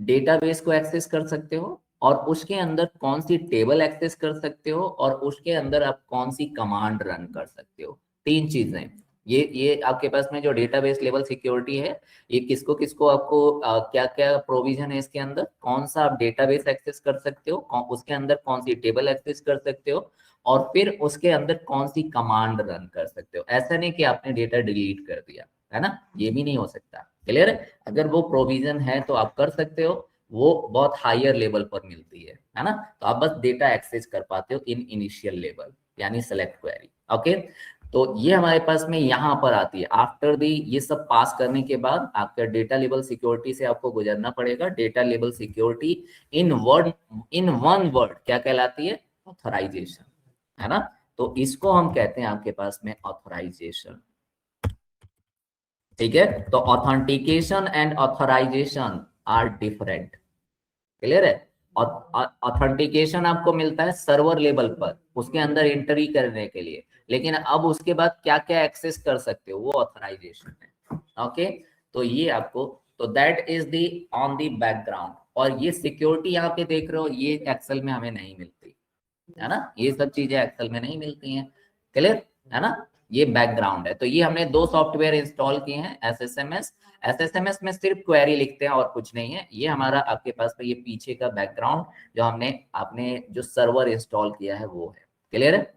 डेटाबेस को एक्सेस कर सकते हो और उसके अंदर कौन सी टेबल एक्सेस कर सकते हो और उसके अंदर आप कौन सी कमांड रन कर सकते हो, तीन चीजें। ये आपके पास में जो डेटाबेस लेवल सिक्योरिटी है, ये किसको किसको आपको क्या क्या प्रोविजन है इसके अंदर, कौन सा आप डेटाबेस एक्सेस कर सकते हो, उसके अंदर कौन सी टेबल एक्सेस कर सकते हो, और फिर उसके अंदर कौन सी कमांड रन कर सकते हो। ऐसा नहीं कि आपने डेटा डिलीट कर दिया, है ना, ये भी नहीं हो सकता। क्लियर है, अगर वो प्रोविजन है तो आप कर सकते हो, वो बहुत हायर लेवल पर मिलती है ना। तो आप बस डेटा एक्सेस कर पाते हो इन इनिशियल लेवल, यानी सेलेक्ट क्वेरी। ओके, तो ये हमारे पास में यहाँ पर आती है आफ्टर दी, ये सब पास करने के बाद आपका डेटा लेवल सिक्योरिटी से आपको गुजरना पड़ेगा। Data level security in one word क्या कहलाती है, ऑथराइजेशन, है ना। तो इसको हम कहते हैं आपके पास में ऑथराइजेशन। ठीक है, तो authentication and authorisation are different. Clear है, ऑथेंटिकेशन आपको मिलता है सर्वर लेवल पर उसके अंदर एंट्री करने के लिए, लेकिन अब उसके बाद क्या क्या एक्सेस कर सकते हो वो ऑथराइजेशन है। ओके, तो ये आपको तो that is the on the background. और ये सिक्योरिटी यहाँ पे देख रहे हो, ये एक्सेल में हमें नहीं मिलती है ना, ये सब चीजें एक्सेल में नहीं मिलती हैं। क्लियर है ना, ये बैकग्राउंड है। तो ये हमने 2 सॉफ्टवेयर इंस्टॉल किए हैं, एसएसएमएस। एसएसएमएस में सिर्फ क्वेरी लिखते हैं और कुछ नहीं है। ये हमारा आपके पास में ये पीछे का बैकग्राउंड जो हमने आपने जो सर्वर इंस्टॉल किया है वो है। क्लियर है,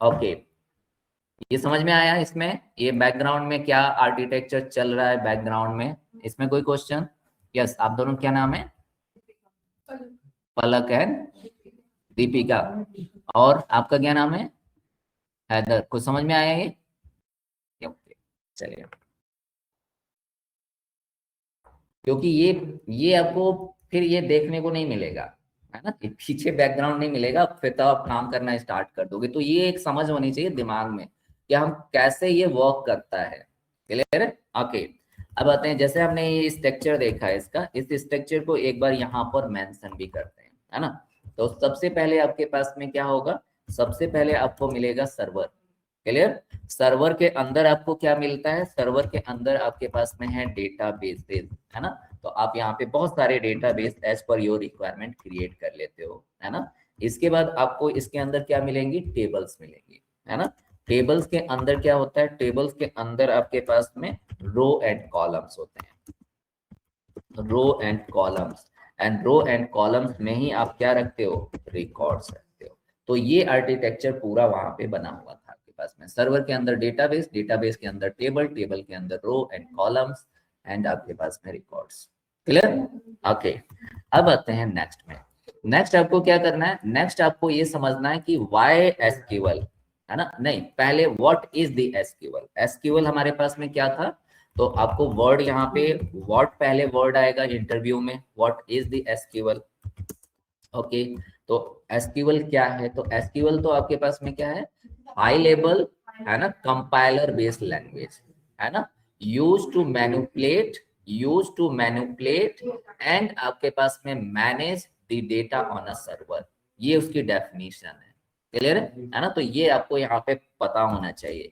ओके। ये समझ में आया इसमें, ये बैकग्राउंड में क्या आर्किटेक्चर चल रहा है बैकग्राउंड में। इसमें कोई क्वेश्चन? यस, आप दोनों क्या नाम है? पलक एंड दीपिका। और आपका क्या नाम है? हैदर। कुछ समझ में आया ये? ओके, चलिए। क्योंकि ये आपको फिर ये देखने को नहीं मिलेगा है ना, पीछे बैकग्राउंड नहीं मिलेगा, फिर तो आप काम करना स्टार्ट कर दोगे। तो ये एक समझ होनी चाहिए दिमाग में कि हम कैसे ये वर्क करता है। क्लियर है, ओके। अब आते हैं, जैसे हमने ये स्ट्रक्चर देखा है इसका, इस स्ट्रक्चर को एक बार यहाँ पर मेंशन भी करते हैं है ना। तो सबसे पहले आपके पास में क्या होगा, सबसे पहले आपको मिलेगा सर्वर। क्लियर, सर्वर के अंदर आपको क्या मिलता है, सर्वर के अंदर आपके पास में है डेटाबेसेस है ना। तो आप यहाँ पे बहुत सारे database as per your requirement create कर लेते हो है ना। इसके बाद आपको इसके अंदर क्या मिलेंगी, टेबल्स मिलेंगी है ना। टेबल्स के अंदर क्या होता है, टेबल्स के अंदर आपके पास में रो एंड कॉलम्स होते हैं, row and columns. And row and columns में ही आप क्या रखते हो, रिकॉर्ड्स रखते हो। तो ये आर्किटेक्चर पूरा वहां पे बना हुआ था आपके पास में, सर्वर के अंदर डेटाबेस, डेटाबेस के अंदर टेबल, टेबल के अंदर रो एंड कॉलम्स, एंड आपके पास में रिकॉर्ड्स। Clear, okay. अब आते हैं नेक्स्ट में। नेक्स्ट आपको क्या करना है, नेक्स्ट आपको ये समझना है कि वाई एसक्यूएल है ना, नहीं पहले what is the SQL. SQL हमारे पास में क्या था, तो आपको वर्ड यहाँ पे व्हाट पहले वर्ड आएगा इंटरव्यू में, what is the SQL. Okay, तो एसक्यूएल क्या है, तो एसक्यूएल तो आपके पास में क्या है, हाई लेवल है ना, कंपाइलर बेस्ड लैंग्वेज है ना, यूज टू मैनिपुलेट एंड आपके पास में manage the data on a server. ये उसकी डेफिनेशन है। क्लियर है ना, तो ये आपको यहाँ पे पता होना चाहिए।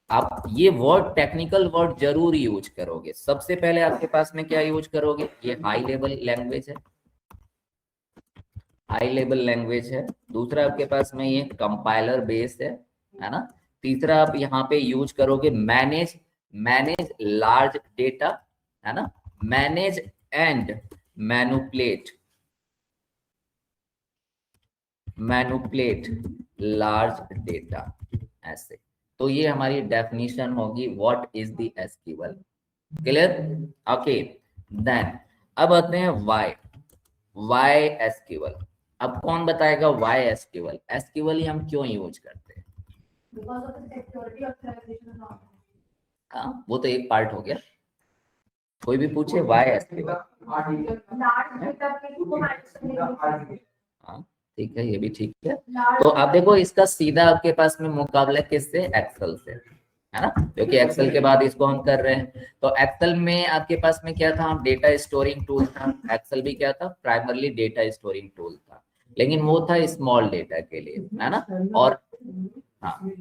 आप ये वर्ड, टेक्निकल वर्ड जरूर यूज करोगे। सबसे पहले आपके पास में क्या यूज करोगे, ये हाई लेवल लैंग्वेज है, हाई लेवल लैंग्वेज है। दूसरा आपके पास में ये कंपाइलर बेस्ड है ना। तीसरा आप यहाँ पे यूज करोगे मैनेज लार्ज डेटा है ना, manage and manipulate large data, ऐसे। तो ये हमारी डेफिनेशन होगी what is the SQL. Clear, okay. Then अब आते हैं वाई एसक्यूएल। अब कौन बताएगा वाई एसक्यूएल, एसक्यूएल हम क्यों यूज करते हैं? हाँ, वो तो एक पार्ट हो गया। कोई भी पूछे वाई एसक्यूएल, हाँ ठीक है, ये भी ठीक है। तो आप देखो इसका सीधा आपके पास में मुकाबला किससे, एक्सेल से है ना, क्योंकि एक्सेल के बाद इसको हम कर रहे हैं। तो एक्सेल में आपके पास में क्या था, डेटा स्टोरिंग टूल था। एक्सेल भी क्या था, प्राइमरली डेटा स्टोरिंग टूल था, लेकिन वो था स्मॉल डेटा के लिए है ना। और हाँ,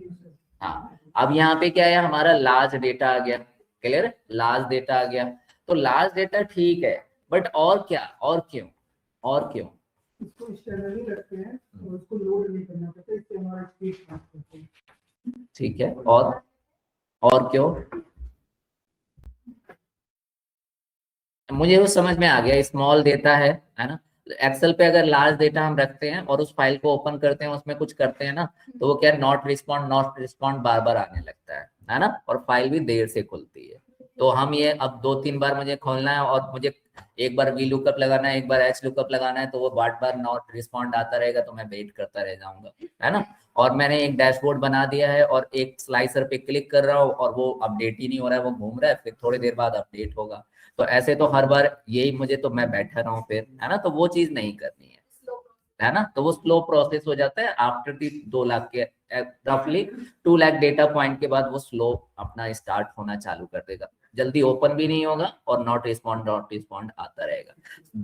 अब यहाँ पे क्या है, हमारा लार्ज डेटा आ गया। क्लियर, लार्ज डेटा आ गया। तो लार्ज डेटा ठीक है, बट और क्या, और क्यों, और क्यों? इसको स्टैंडर्ड रखते हैं और उसको लोड नहीं करना पड़ता, इससे हमारा स्पीड फास्ट होता है। ठीक है, और क्यों? मुझे वो समझ में आ गया, स्मॉल डेटा है ना। एक्सेल पे अगर लार्ज डेटा हम रखते हैं और उस फाइल को ओपन करते हैं, उसमें कुछ करते हैं ना, तो वो क्या, नॉट रिस्पॉन्ड बार बार आने लगता है ना, और फाइल भी देर से खुलती है। तो हम ये अब 2-3 बार मुझे खोलना है और मुझे एक बार वी लुकअप लगाना है, एक बार एच लुकअप लगाना है, तो वो बार नॉट रिस्पॉन्ड आता रहेगा, तो मैं वेट करता रह जाऊंगा है ना। और मैंने एक डैशबोर्ड बना दिया है और एक स्लाइसर पे क्लिक कर रहा हूँ और वो अपडेट ही नहीं हो रहा है, वो घूम रहा है, फिर थोड़ी देर बाद अपडेट होगा। तो ऐसे तो हर बार यही मुझे, तो मैं बैठा रहा हूँ फिर है ना, तो वो चीज नहीं करनी है ना। तो वो स्लो प्रोसेस हो जाता है। आफ्टर दी 2 लाख के रफली 2 लाख डेटा पॉइंट के बाद वो स्लो अपना स्टार्ट होना चालू कर देगा, जल्दी ओपन भी नहीं होगा और नॉट रिस्पॉन्ड आता रहेगा।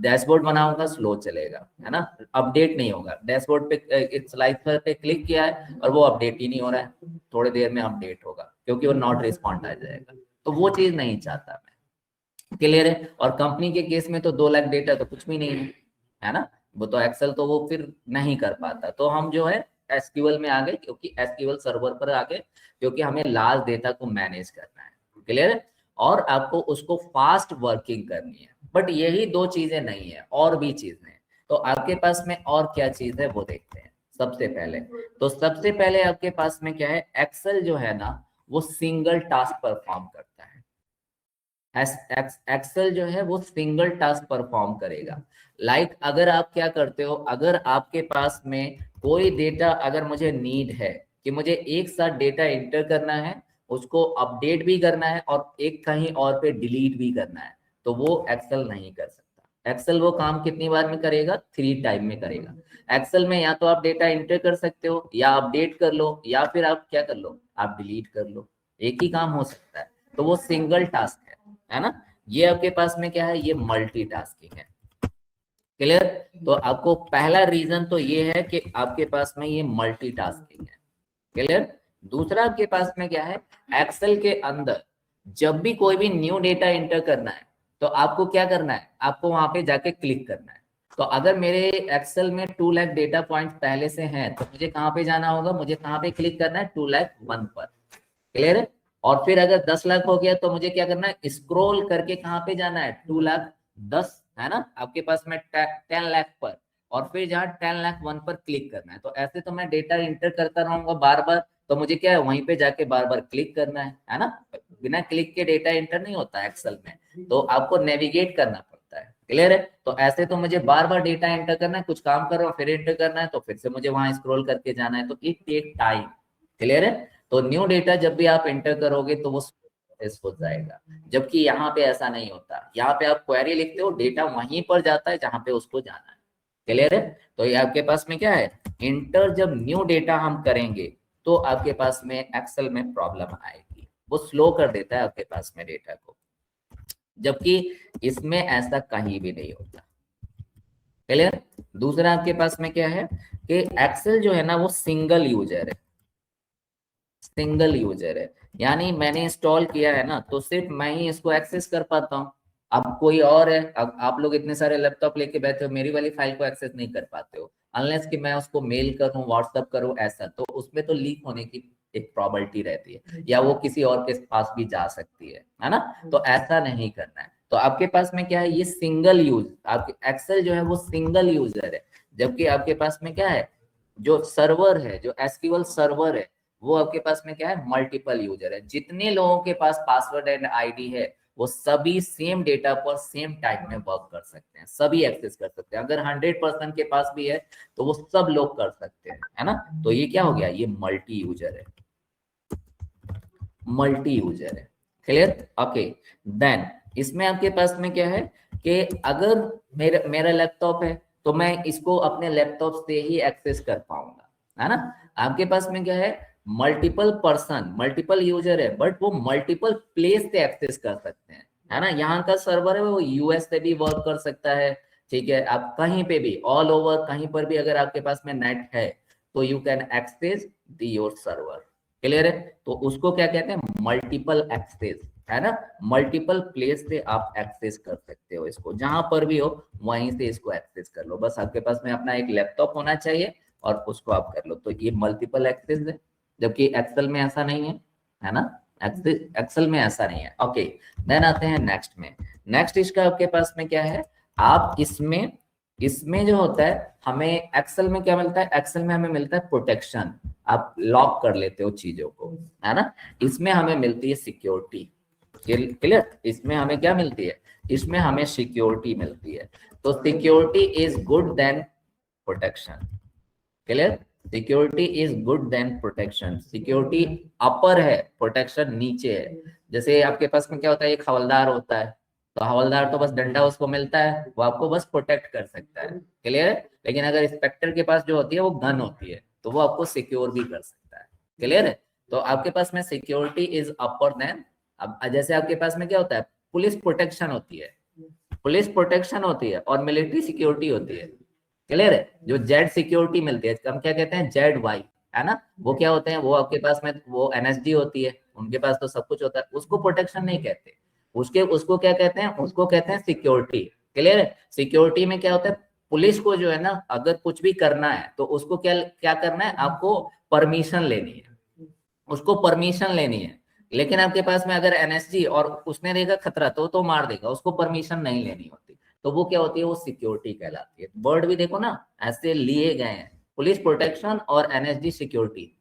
डैशबोर्ड बनाऊंगा, स्लो चलेगा है ना, अपडेट नहीं होगा। डैशबोर्ड पे स्लाइडर पे क्लिक किया है और वो अपडेट ही नहीं हो रहा है, थोड़ी देर में अपडेट होगा क्योंकि वो नॉट रिस्पॉन्ड आ जाएगा। तो वो चीज नहीं चाहता मैं। क्लियर है। और कंपनी के केस में तो 2 लाख डेटा तो कुछ भी नहीं है ना, वो तो एक्सेल तो वो फिर नहीं कर पाता। तो हम जो है एसक्यूएल में आ गए, क्योंकि एसक्यूएल सर्वर पर आ गए, क्योंकि हमें लार्ज डेटा को मैनेज करना है। क्लियर है, और आपको उसको फास्ट वर्किंग करनी है। बट यही 2 चीजें नहीं है, और भी चीजें हैं। तो आपके पास में और क्या चीज है वो देखते हैं। सबसे पहले आपके पास में क्या है, एक्सेल जो है ना वो सिंगल टास्क परफॉर्म करता है। एक्सेल जो है वो सिंगल टास्क परफॉर्म करेगा। लाइक अगर आप क्या करते हो, अगर आपके पास में कोई डेटा अगर मुझे नीड है कि मुझे एक साथ डेटा एंटर करना है, उसको अपडेट भी करना है और एक कहीं और पे डिलीट भी करना है, तो वो एक्सेल नहीं कर सकता। एक्सेल वो काम कितनी बार में करेगा, 3 टाइम में करेगा। एक्सेल में या तो आप डेटा एंटर कर सकते हो, या अपडेट कर लो, या फिर आप क्या कर लो, आप डिलीट कर लो। एक ही काम हो सकता है, तो वो सिंगल टास्क है ना। ये आपके पास में क्या है, ये मल्टीटास्किंग है। क्लियर। तो आपको पहला रीजन तो ये है कि आपके पास में ये मल्टीटास्किंग है। क्लियर। दूसरा आपके पास में क्या है, एक्सेल के अंदर जब भी कोई भी न्यू डेटा एंटर करना है तो आपको क्या करना है, आपको वहां पे जाके क्लिक करना है। तो अगर मेरे एक्सेल में 2 लाख डेटा पॉइंट पहले से हैं, तो मुझे कहाँ पे जाना होगा, मुझे कहाँ पे क्लिक करना है, 2 लाख 1 पर। क्लियर है। और फिर अगर 10 लाख हो गया तो मुझे क्या करना है, स्क्रॉल करके कहाँ पे जाना है, 2 लाख 10 है ना आपके पास में 10 लाख पर, और फिर जहाँ 10 लाख 1 पर क्लिक करना है। तो ऐसे तो मैं डेटा इंटर करता रहूंगा बार बार, तो मुझे क्या है, वहीं पे जाके बार बार क्लिक करना है ना। बिना क्लिक के डेटा इंटर नहीं होता एक्सेल में, तो आपको नेविगेट करना पड़ता है। क्लियर है। तो ऐसे तो मुझे बार बार डेटा एंटर करना है, कुछ काम कर रहा हूँ फिर एंटर करना है, तो फिर से मुझे वहां स्क्रॉल करके जाना है, तो इट टेक टाइम। क्लियर है। तो न्यू डेटा जब भी आप एंटर करोगे तो वो हो जाएगा, जबकि यहाँ पे ऐसा नहीं होता। यहाँ पे आप क्वेरी लिखते हो, डेटा वहीं पर जाता है जहां पे उसको जाना है। क्लियर है। तो ये आपके पास में क्या है, इंटर जब न्यू डेटा हम करेंगे तो आपके पास में एक्सेल में प्रॉब्लम आएगी, वो स्लो कर देता है आपके पास में डेटा को, जबकि इसमें ऐसा कहीं भी नहीं होता। क्लियर। दूसरा आपके पास में क्या है कि एक्सेल जो है ना वो सिंगल यूजर है, यानी मैंने इंस्टॉल किया है ना, तो सिर्फ मैं ही इसको एक्सेस कर पाता हूँ। अब कोई और है, अब आप लोग इतने सारे लैपटॉप लेके बैठे हो, मेरी वाली फाइल को एक्सेस नहीं कर पाते हो, अनलेस कि मैं उसको मेल करूं, व्हाट्सएप करूं, ऐसा तो उसमें तो लीक होने की एक प्रॉबिलिटी रहती है, या वो किसी और के पास भी जा सकती है ना। तो ऐसा नहीं करना है। तो आपके पास में क्या है, ये सिंगल यूज, आपके एक्सेल जो है वो सिंगल यूजर है, जबकि आपके पास में क्या है, जो सर्वर है, जो एसक्यूएल सर्वर है, वो आपके पास में क्या है, मल्टीपल यूजर है। जितने लोगों के पास पासवर्ड एंड आईडी है, वो सभी सेम डेटा पर सेम टाइम में वर्क कर सकते हैं, सभी एक्सेस कर सकते हैं। अगर 100% के पास भी है तो वो सब लोग कर सकते हैं, है ना। तो ये क्या हो गया, ये मल्टी यूजर है। क्लियर। ओके। देन इसमें आपके पास में क्या है कि अगर मेरा लैपटॉप है तो मैं इसको अपने लैपटॉप से ही एक्सेस कर पाऊंगा, है ना। आपके पास में क्या है, मल्टीपल पर्सन, मल्टीपल यूजर है, बट वो मल्टीपल प्लेस से एक्सेस कर सकते हैं, है ना। यहाँ का सर्वर है वो यूएस से भी वर्क कर सकता है, ठीक है। आप कहीं पे भी, ऑल ओवर कहीं पर भी अगर आपके पास में नेट है तो you can access your server. Clear है। तो उसको क्या कहते हैं, मल्टीपल एक्सेस, है ना। मल्टीपल प्लेस से आप एक्सेस कर सकते हो इसको, जहां पर भी हो वहीं से इसको एक्सेस कर लो। बस आपके पास में अपना एक लैपटॉप होना चाहिए और उसको आप कर लो। तो ये मल्टीपल एक्सेस है, जबकि एक्सेल में ऐसा नहीं है ना। एक्सेल में ऐसा नहीं है। ओके। देन आते हैं नेक्स्ट में। नेक्स्ट इसका आपके पास में क्या है, आप इसमें जो होता है, हमें एक्सेल में क्या मिलता है, एक्सेल में हमें मिलता है प्रोटेक्शन, आप लॉक कर लेते हो चीजों को, है ना। इसमें हमें मिलती है सिक्योरिटी। क्लियर। इसमें हमें क्या मिलती है, इसमें हमें सिक्योरिटी मिलती है। तो security is good then protection. Clear. Security is good then protection. Security upper है, प्रोटेक्शन नीचे है। जैसे आपके पास में क्या होता है, एक हवलदार होता है, तो हवलदार तो बस डंडा उसको मिलता है, वो आपको बस प्रोटेक्ट कर सकता है। क्लियर है। लेकिन अगर इंस्पेक्टर के पास जो होती है वो गन होती है, तो वो आपको सिक्योर भी कर सकता है। क्लियर है। तो आपके पास में सिक्योरिटी इज अपर देन, अब जैसे आपके पास में क्या होता है, पुलिस प्रोटेक्शन होती है और मिलिट्री सिक्योरिटी होती है। क्लियर है। जो जेड सिक्योरिटी मिलती है, हम क्या कहते हैं, जेड वाई, है ना। वो क्या होते हैं, वो आपके पास में वो एनएसडी होती है, उनके पास तो सब कुछ होता है, उसको प्रोटेक्शन नहीं कहते, उसके उसको क्या कहते हैं, उसको कहते हैं सिक्योरिटी। क्लियर है? सिक्योरिटी में क्या होता है, पुलिस को जो है ना अगर कुछ भी करना है तो उसको क्या क्या करना है, आपको परमिशन लेनी है, उसको परमिशन लेनी है। लेकिन आपके पास में अगर एनएसजी और उसने देखा खतरा तो मार देगा, उसको परमिशन नहीं लेनी होती, तो वो क्या होती है, वो सिक्योरिटी कहलाती है। वर्ड भी देखो ना ऐसे लिए गए हैं, पुलिस प्रोटेक्शन और एनएसजी सिक्योरिटी।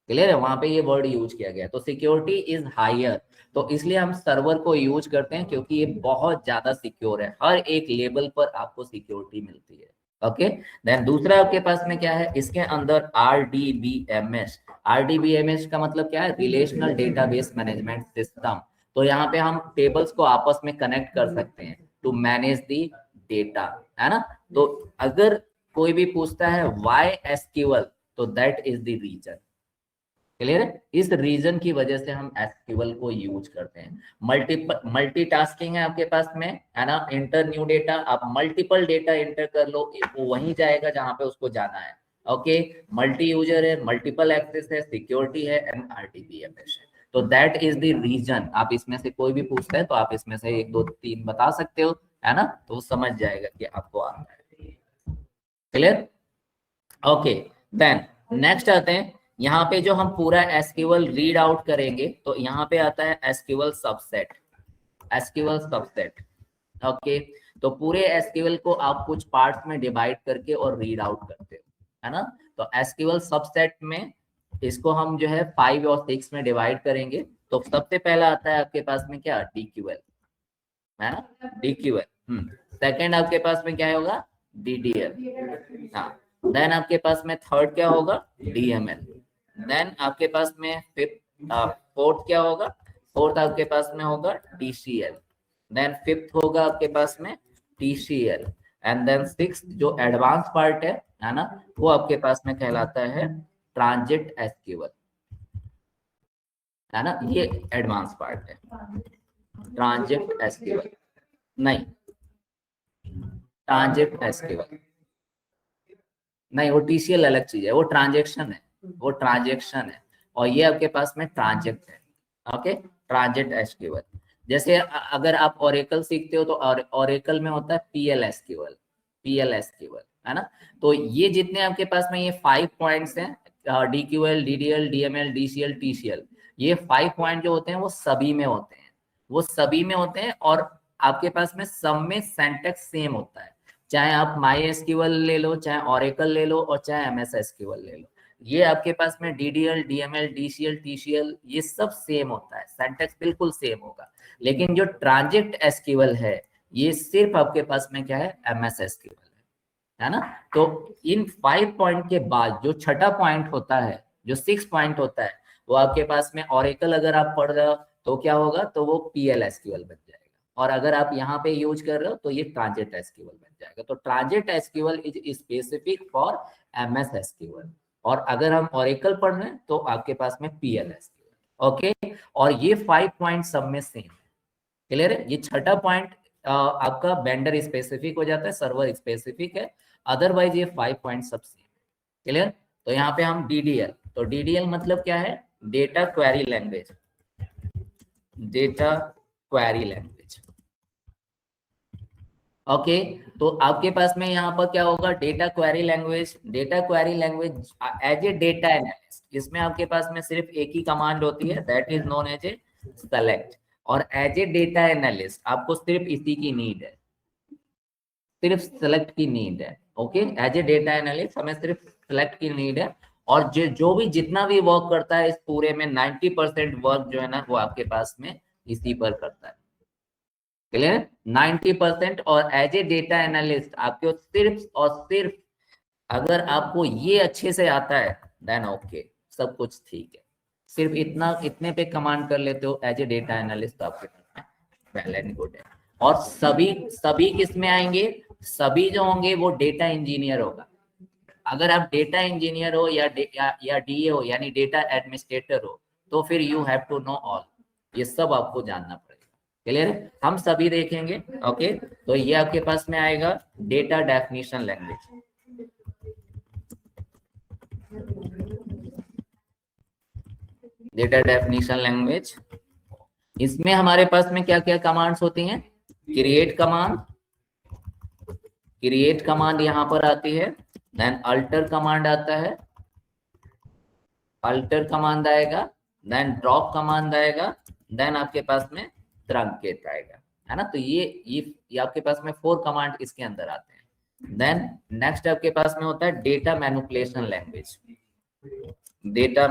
क्लियर है? वहां पे ये वर्ड यूज किया गया, तो सिक्योरिटी इज हायर, तो इसलिए हम सर्वर को यूज करते हैं क्योंकि ये बहुत ज्यादा सिक्योर है, हर एक लेवल पर आपको सिक्योरिटी मिलती है। ओके, देन दूसरा आपके पास में क्या है, इसके अंदर आरडीबीएमएस। आरडीबीएमएस का मतलब क्या है, रिलेशनल डेटाबेस मैनेजमेंट सिस्टम। तो यहाँ पे हम टेबल्स को आपस में कनेक्ट कर सकते हैं टू मैनेज दी डेटा, है ना। तो अगर कोई भी पूछता है व्हाई एसक्यूएल, तो that is the reason. Clear है? इस रीजन की वजह से हम एसक्यूएल को यूज करते हैं। मल्टीटास्किंग है आपके पास में, है ना। इंटर न्यू डेटा, आप मल्टीपल डेटा इंटर कर लो, वो वहीं जाएगा जहां पे उसको जाना है। ओके, मल्टी यूजर है, मल्टीपल एक्सेस है, सिक्योरिटी है एंड आरडीबीएमएस है। तो दैट इज द रीजन। आप इसमें से कोई भी पूछता है तो आप इसमें से 1 2 3 बता सकते हो, है ना, तो वो समझ जाएगा कि आपको आता है। क्लियर? ओके, देन नेक्स्ट आते हैं, यहाँ पे जो हम पूरा एसक्यूएल रीड आउट करेंगे तो यहाँ पे आता है SQL subset. SQL subset, okay. तो पूरे एसक्यूएल को आप कुछ पार्ट्स में डिवाइड करके और रीड आउट करते हो, है ना। तो एसक्यूएल सबसेट में इसको हम जो है 5 और 6 में डिवाइड करेंगे। तो सबसे पहला आता है आपके पास में क्या, डीक्यूएल, है ना, डीक्यूएल। सेकंड आपके पास में क्या होगा, डीडीएल। हाँ, देन आपके पास में थर्ड क्या होगा, डीएमएल। देन आपके पास में फोर्थ क्या होगा, फोर्थ आपके पास में होगा टीसीएल। देन फिफ्थ होगा आपके पास में टीसीएल। एंड देन सिक्स्थ जो एडवांस पार्ट है ना, वो आपके पास में कहलाता है ट्रांजिट एसक्यूएल, है ना। ये एडवांस पार्ट है, ट्रांजिट एसक्यूएल नहीं, ट्रांजिट एसक्यूएल नहीं, वो टीसीएल अलग चीज है, वो ट्रांजेक्शन है, वो ट्रांजेक्शन है। और ये आपके पास में ट्रांजेक्ट है। Okay, ट्रांजेक्ट SQL. जैसे अगर आप ओरेकल सीखते हो तो ओरेकल में होता है पीएल एसक्यूएल, पीएल एसक्यूएल, है ना। तो ये जितने आपके पास में ये 5 पॉइंट्स हैं, डीक्यूएल, डीडीएल, डीएमएल, डीसीएल, टीसीएल, ये 5 पॉइंट जो होते हैं वो सभी में होते हैं, वो सभी में होते हैं। और आपके पास में सब में सिंटैक्स सेम होता है, चाहे आप माई एसक्यूएल ले लो, चाहे ओरेकल ले लो, और चाहे एमएस एसक्यूएल ले लो। ये आपके पास में डीडीएल, डीएमएल, डीसीएल, टीसीएल, ये सब सेम होता है, सिंटैक्स बिल्कुल सेम होगा। लेकिन जो ट्रांजिट एसक्यूएल है, ये सिर्फ आपके पास में क्या है, एमएस एसक्यूएल है ना। तो इन 5 पॉइंट के बाद जो छठा पॉइंट होता है, जो 6 पॉइंट होता है, वो आपके पास में ओरेकल अगर आप पढ़ रहे हो तो क्या होगा, तो वो पीएल एसक्यूएल बन जाएगा। और अगर आप यहाँ पे यूज कर रहे हो तो ये ट्रांजिट एसक्यूएल बन जाएगा। तो transit SQL is specific for MS SQL, और अगर हम ओरेकल पढ़ रहे हैं तो आपके पास में पीएल एसक्यूएल। ओके, और ये 5 पॉइंट सब में सेम है। क्लियर है? ये छठा पॉइंट आपका वेंडर स्पेसिफिक हो जाता है, सर्वर स्पेसिफिक है, अदरवाइज ये 5 पॉइंट सब सेम है। क्लियर? तो यहाँ पे हम डीडीएल, तो डीडीएल मतलब क्या है, data query language, data query language. Okay, तो आपके पास में यहाँ पर क्या होगा, data query language. Data query language as a data analyst, इसमें आपके पास में सिर्फ एक ही कमांड होती है, that is known as a select. और एज ए डेटा एनालिस्ट आपको सिर्फ इसी की नीड है, सिर्फ सेलेक्ट की नीड है। Okay, as a data analyst हमें सिर्फ सेलेक्ट की नीड है। और जो भी जितना भी वर्क करता है इस पूरे में 90% वर्क जो है ना, वो आपके पास में इसी पर करता है। क्लियर? 90%। और एज ए डेटा एनालिस्ट आपको सिर्फ और सिर्फ, अगर आपको ये अच्छे से आता है देन ओके, सब कुछ ठीक है। सिर्फ इतने पे कमांड कर लेते हो एज ए डेटा एनालिस्ट, तो आपके वेल एंड गुड है। और सभी किस में आएंगे, सभी जो होंगे वो डेटा इंजीनियर होगा। अगर आप डेटा इंजीनियर हो या डीए हो, यानी डेटा एडमिनिस्ट्रेटर हो, तो फिर you have to know all, ये सब आपको जानना पड़ेगा। क्लियर है? हम सभी देखेंगे। ओके, तो ये आपके पास में आएगा data definition language. Data definition language, इसमें हमारे पास में क्या क्या कमांड्स होती हैं? क्रिएट कमांड यहाँ पर आती है, देन अल्टर कमांड आता है, अल्टर कमांड आएगा, देन ड्रॉप कमांड आएगा, देन आपके पास में ट्रंकेट आएगा, है ना। तो ये आपके पास में 4 कमांड इसके अंदर आते हैं। देन नेक्स्ट आपके पास में होता है data manipulation language. Data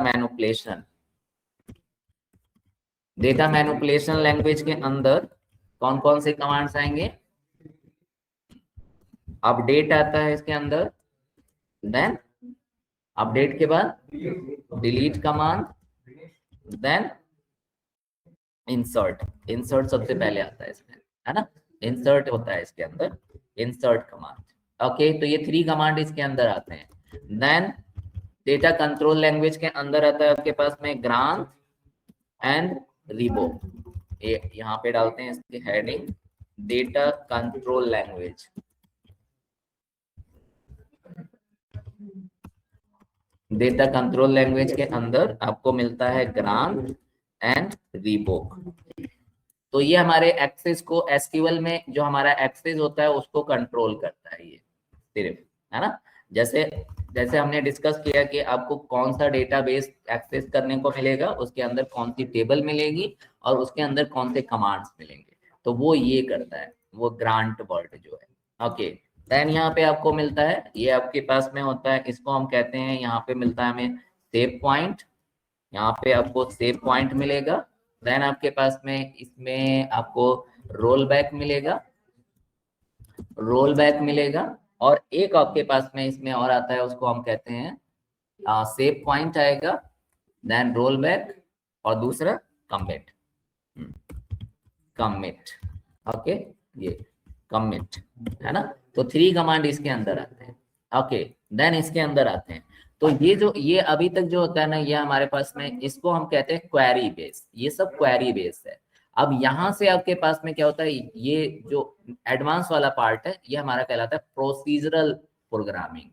manipulation language के अंदर कौन कौन से कमांड्स आएंगे? अपडेट आता है इसके अंदर, देन अपडेट के बाद डिलीट कमांड, देन इंसर्ट सबसे पहले आता है इसमें, है ना। इंसर्ट होता है इसके अंदर, इंसर्ट कमांड। ओके, तो ये 3 कमांड इसके अंदर आते हैं। देन डेटा कंट्रोल लैंग्वेज के अंदर आता है आपके पास में ग्रांथ एंड रिवोक। यहाँ पे डालते हैं इसकी heading, data control language. Data control language के अंदर आपको मिलता है ग्रांथ एंड रिवोक। तो ये हमारे एक्सेस को एसक्यूएल में जो हमारा एक्सेस होता है उसको कंट्रोल करता है ये सिर्फ, है ना। जैसे हमने डिस्कस किया कि आपको कौन सा डेटाबेस एक्सेस करने को मिलेगा, उसके अंदर कौन सी टेबल मिलेगी और उसके अंदर कौन से कमांड्स मिलेंगे, तो वो ये करता है, वो ग्रांट वर्ड जो है। ओके, देन यहाँ पे आपको मिलता है, ये आपके पास में होता है, इसको हम कहते हैं, यहाँ पे मिलता है हमें सेव पॉइंट। यहाँ पे आपको सेव पॉइंट मिलेगा। देन आपके पास में इसमें आपको रोल बैक मिलेगा, और एक आपके पास में इसमें और आता है, उसको हम कहते हैं सेव पॉइंट आएगा, देन रोल बैक, और दूसरा कमिट। ओके, ये कमिट, है ना। तो 3 कमांड इसके अंदर आते हैं। ओके, देन इसके अंदर आते हैं, तो ये अभी तक जो होता है ना, ये हमारे पास में, इसको हम कहते हैं क्वेरी बेस। ये सब क्वेरी बेस है। अब यहाँ से आपके पास में क्या होता है, ये जो एडवांस वाला पार्ट है, ये हमारा कहलाता है प्रोसीजरल प्रोग्रामिंग,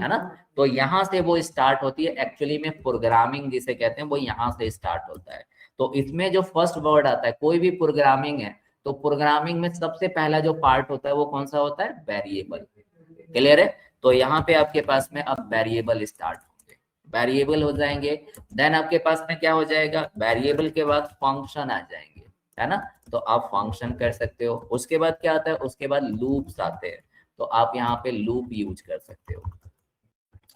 है ना। तो यहाँ से वो स्टार्ट होती है, एक्चुअली में प्रोग्रामिंग जिसे कहते हैं वो यहाँ से स्टार्ट होता है। तो इसमें जो फर्स्ट वर्ड आता है, कोई भी प्रोग्रामिंग है तो प्रोग्रामिंग में सबसे पहला जो पार्ट होता है वो कौन सा होता है? वेरिएबल। क्लियर है? तो यहाँ पे आपके पास में अब वेरिएबल स्टार्ट होंगे, वेरिएबल हो जाएंगे। देन आपके पास में क्या हो जाएगा? वेरिएबल के बाद फंक्शन आ जाएंगे, है ना। तो आप फंक्शन कर सकते हो। उसके बाद क्या आता है? उसके बाद लूप्स आते हैं, तो आप यहाँ पे लूप यूज कर सकते हो।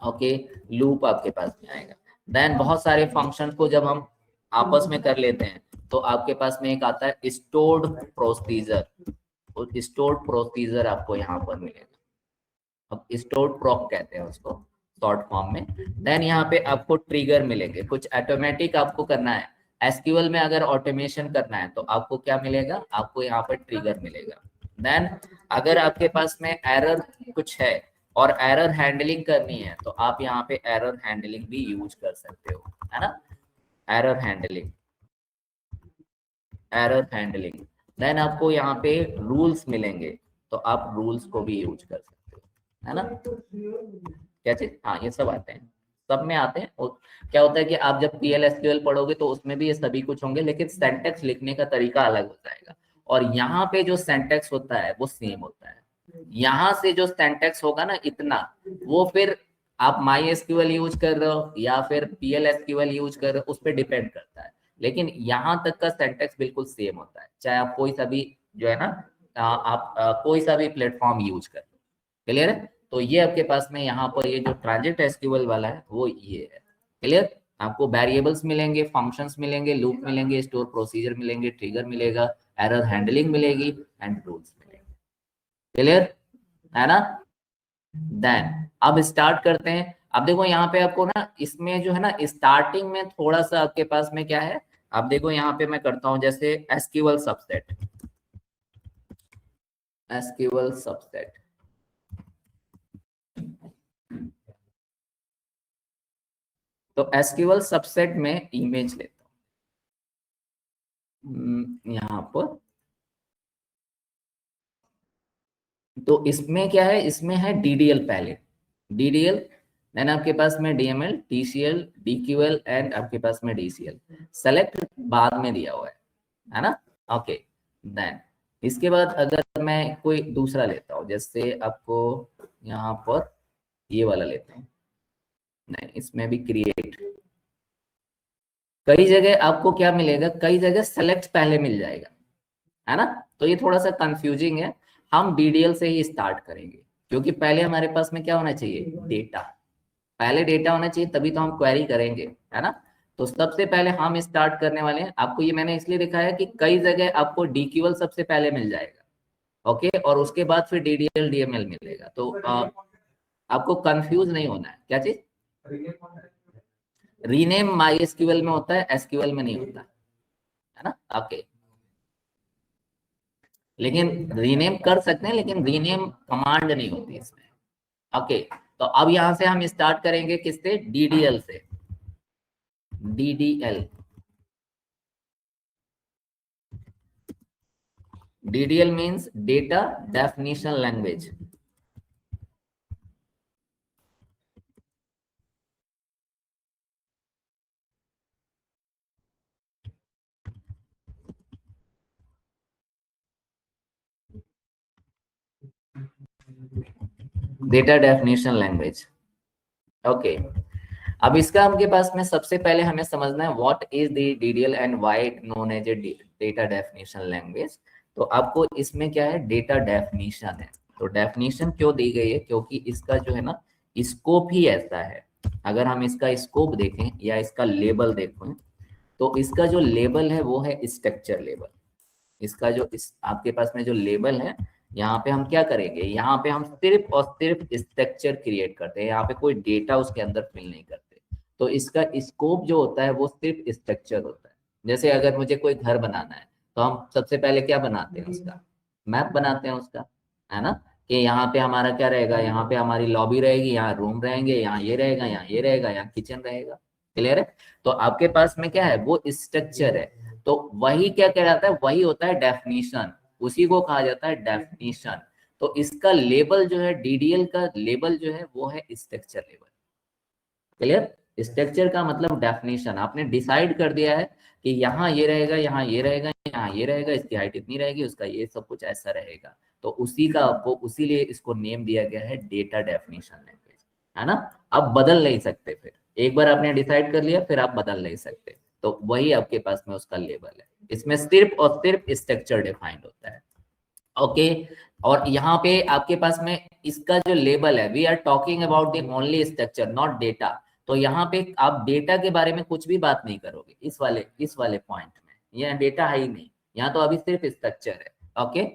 ओके, लूप आपके पास में आएगा। देन बहुत सारे फंक्शन को जब हम आपस में कर लेते हैं तो आपके पास में एक आता है स्टोर्ड प्रोसीजर आपको यहाँ पर मिलेगा। अब स्टोर्ड प्रोक कहते हैं उसको शॉर्ट फॉर्म में। देन यहाँ पे आपको ट्रिगर मिलेंगे, कुछ ऑटोमेटिक आपको करना है। एसक्यूएल में अगर ऑटोमेशन करना है तो आपको क्या मिलेगा? आपको यहाँ पर ट्रिगर मिलेगा। देन अगर आपके पास में एरर कुछ है और एरर हैंडलिंग करनी है तो आप यहाँ पे एरर हैंडलिंग भी यूज कर सकते हो, है ना। Error handling. देन आपको यहाँ पे रूल्स मिलेंगे, तो आप रूल्स को भी यूज कर सकते हो, है ना। क्या चीज? हाँ, ये सब आते हैं, सब में आते हैं। और क्या होता है कि आप जब PL/SQL पढ़ोगे तो उसमें भी ये सभी कुछ होंगे, लेकिन सिंटैक्स लिखने का तरीका अलग हो जाएगा। और यहाँ पे जो सिंटैक्स होता है वो सेम होता है। यहाँ से जो सिंटैक्स होगा ना इतना, वो फिर आप MySQL यूज कर रहे हो या फिर PL/SQL यूज कर रहे हो, उस पर डिपेंड करता है। लेकिन यहाँ तक का सिंटैक्स बिल्कुल सेम होता है, चाहे आप कोई सा भी जो है ना, आप कोई सा भी प्लेटफॉर्म यूज कर लो। क्लियर है? तो ये आपके पास में यहाँ पर ये जो ट्रांजिट SQL वाला है वो ये है। क्लियर? आपको वेरिएबल्स मिलेंगे, फंक्शंस मिलेंगे, लूप मिलेंगे, स्टोर प्रोसीजर मिलेंगे, ट्रिगर मिलेगा, एरर हैंडलिंग मिलेगी एंड रूल्स मिलेंगे। क्लियर है ना? देन अब स्टार्ट करते हैं। अब देखो यहाँ पे आपको ना, इसमें जो है ना, स्टार्टिंग में थोड़ा सा आपके पास में क्या है, अब देखो यहाँ पे मैं करता हूँ जैसे SQL सबसेट। तो SQL सबसेट में इमेज लेता हूँ यहाँ पर। तो इसमें क्या है? इसमें है DDL पैलेट। DDL देन आपके पास में DML, TCL, DQL एंड आपके पास में DCL। सेलेक्ट बाद में दिया हुआ है ना? ओके, देन इसके बाद अगर मैं कोई दूसरा लेता हूँ, जैसे आपको यहाँ पर ये वाला लेता हूँ, नहीं इसमें भी क्रिएट, कई जगह आपको क्या मिलेगा, कई जगह सेलेक्ट पहले मिल जाएगा, है ना? तो ये थोड़ा सा कंफ्यूजिंग है। हम DDL से ही स्टार्ट करेंगे, क्योंकि पहले हमारे पास में क्या होना चाहिए, डेटा, पहले डेटा होना चाहिए, तभी तो हम क्वेरी करेंगे, है ना? तो सबसे पहले हम स्टार्ट करने वाले हैं। आपको ये मैंने इसलिए दिखाया कि कई जगह आपको DQL सबसे पहले मिल जाएगा, ओके, और उसके बाद फिर DDL DML मिलेगा। तो आपको कंफ्यूज नहीं होना है। क्या चीज? रीनेम MySQL में होता है, SQL में नहीं होता, है ना? ओके, लेकिन रीनेम कर सकते हैं, लेकिन रीनेम कमांड नहीं होती इसमें। ओके, तो अब यहां से हम स्टार्ट करेंगे किससे, DDL से। DDL means data definition language. Data definition language, okay. अब इसका आपके पास में सबसे पहले हमें समझना है what is the DDL and why it known as a data definition language. तो आपको इसमें क्या है, डेटा डेफिनेशन है। तो डेफिनेशन क्यों दी गई है, क्योंकि इसका जो है ना स्कोप ही ऐसा है। अगर हम इसका स्कोप देखें या इसका लेबल देखें, तो इसका जो लेबल है वो है स्ट्रक्चर लेबल। इसका जो आपके पास में जो लेबल है, यहाँ पे हम क्या करेंगे, यहाँ पे हम सिर्फ और सिर्फ स्ट्रक्चर क्रिएट करते हैं, यहाँ पे कोई डेटा उसके अंदर फिल नहीं करते। तो इसका स्कोप जो होता है वो सिर्फ स्ट्रक्चर होता है। जैसे अगर मुझे कोई घर बनाना है, तो हम सबसे पहले क्या बनाते हैं, उसका मैप बनाते हैं उसका, है ना? कि यहाँ पे हमारा क्या रहेगा, यहाँ पे हमारी लॉबी रहेगी, यहाँ रूम रहेंगे, यहाँ ये रहेगा, यहाँ ये रहेगा, यहाँ किचन रहेगा। क्लियर है? तो आपके पास में क्या है, वो स्ट्रक्चर है। तो वही क्या कहलाता है, वही होता है डेफिनेशन, उसी को कहा जाता है डेफिनेशन। तो इसका लेबल जो है, DDL का लेबल जो है वो है स्ट्रक्चर लेबल। क्लियर? स्ट्रक्चर का मतलब डेफिनेशन, आपने डिसाइड कर दिया है कि यहाँ ये रहेगा, यहाँ ये रहेगा, यहाँ ये रहेगा, इसकी हाइट इतनी रहेगी, उसका ये सब कुछ ऐसा रहेगा। तो उसी का आपको, उसीलिए इसको नेम दिया गया है डेटा डेफिनेशन लैंग्वेज, है ना? अब बदल नहीं सकते, फिर एक बार आपने डिसाइड कर लिया फिर आप बदल नहीं सकते। तो वही आपके पास में उसका लेबल है। इसमें सिर्फ और सिर्फ स्ट्रक्चर डिफाइंड होता है, ओके। और यहाँ पे आपके पास में इसका जो लेबल है, we are talking about the only structure not data. तो यहाँ पे आप डेटा के बारे में कुछ भी बात नहीं करोगे इस वाले पॉइंट में, यहाँ डेटा है ही नहीं, यहाँ तो अभी सिर्फ स्ट्रक्चर है, ओके।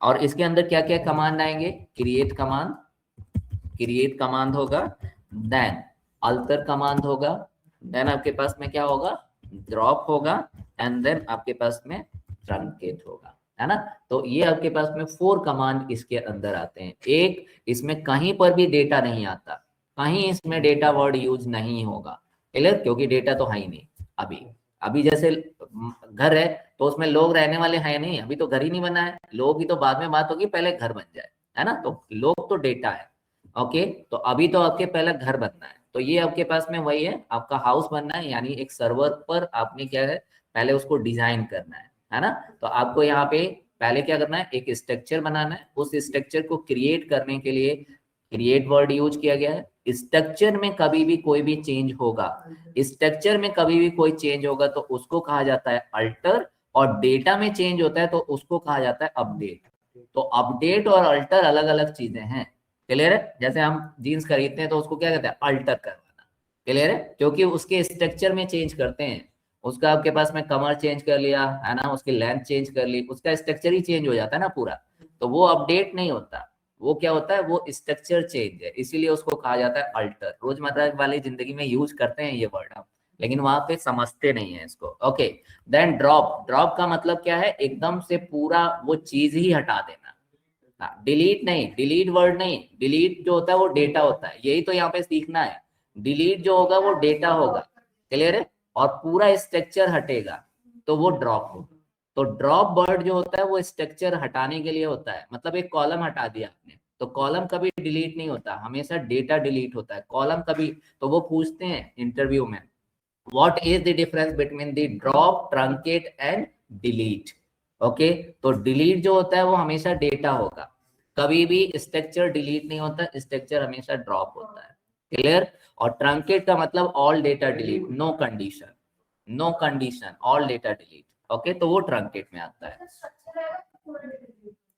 और इसके अंदर क्या क्या कमांड आएंगे, क्रिएट कमांड होगा, देन अल्टर कमांड होगा, देन आपके पास में क्या होगा, ड्रॉप होगा, एंड देन आपके पास में ट्रंकेट होगा, है ना? तो ये आपके पास में 4 कमांड इसके अंदर आते हैं। एक, इसमें कहीं पर भी डेटा नहीं आता, कहीं इसमें डेटा वर्ड यूज नहीं होगा, क्लियर? क्योंकि डेटा तो है ही नहीं। अभी जैसे घर है तो उसमें लोग रहने वाले हैं नहीं, अभी तो घर ही नहीं बना है, लोग की तो बाद में बात होगी, पहले घर बन जाए, है ना? तो लोग तो डेटा है, ओके। तो अभी तो आपके पहले घर बनना है, तो ये आपके पास में वही है, आपका हाउस बनना है, यानी एक सर्वर पर आपने क्या है, पहले उसको डिजाइन करना है ना? तो आपको यहाँ पे पहले क्या करना है, एक स्ट्रक्चर बनाना है। उस स्ट्रक्चर को क्रिएट करने के लिए क्रिएट वर्ड यूज किया गया है। स्ट्रक्चर में कभी भी कोई भी चेंज होगा, स्ट्रक्चर में कभी भी कोई चेंज होगा तो उसको कहा जाता है अल्टर, और डेटा में चेंज होता है तो उसको कहा जाता है अपडेट। तो अपडेट और अल्टर अलग अलग चीजें हैं, क्लियर है? जैसे हम जीन्स खरीदते हैं तो उसको क्या कहते हैं, अल्टर करवाना, क्लियर है? क्योंकि उसके स्ट्रक्चर में चेंज करते हैं, उसका आपके पास में कमर चेंज कर लिया, है ना, उसकी लेंथ चेंज कर ली, उसका स्ट्रक्चर ही चेंज हो जाता है ना पूरा। तो वो अपडेट नहीं होता, वो क्या होता है, वो स्ट्रक्चर चेंज है, इसीलिए उसको कहा जाता है अल्टर। रोजमर्रा वाली जिंदगी में यूज करते हैं ये वर्ड आप, लेकिन वहां पे समझते नहीं है इसको, ओके। देन ड्रॉप का मतलब क्या है, एकदम से पूरा वो चीज ही हटा देना, डिलीट नहीं, डिलीट वर्ड नहीं, डिलीट जो होता है वो डेटा होता है, यही तो यहाँ पे सीखना है। डिलीट जो होगा वो डेटा होगा, क्लियर है? और पूरा स्ट्रक्चर हटेगा तो वो ड्रॉप होगा। तो ड्रॉप वर्ड जो होता है वो स्ट्रक्चर हटाने के लिए होता है, मतलब एक कॉलम हटा दिया आपने, तो कॉलम कभी डिलीट नहीं होता, हमेशा डेटा डिलीट होता है, कॉलम कभी। तो वो पूछते हैं इंटरव्यू में, what is the difference between the drop, truncate and delete. Okay, तो डिलीट जो होता है वो हमेशा डेटा होगा, कभी भी स्ट्रक्चर डिलीट नहीं होता, स्ट्रक्चर हमेशा ड्रॉप होता है। क्लियर। और ट्रंकेट का मतलब all data delete, no condition, no condition, all data delete. Okay, तो वो ट्रंकेट में आता है।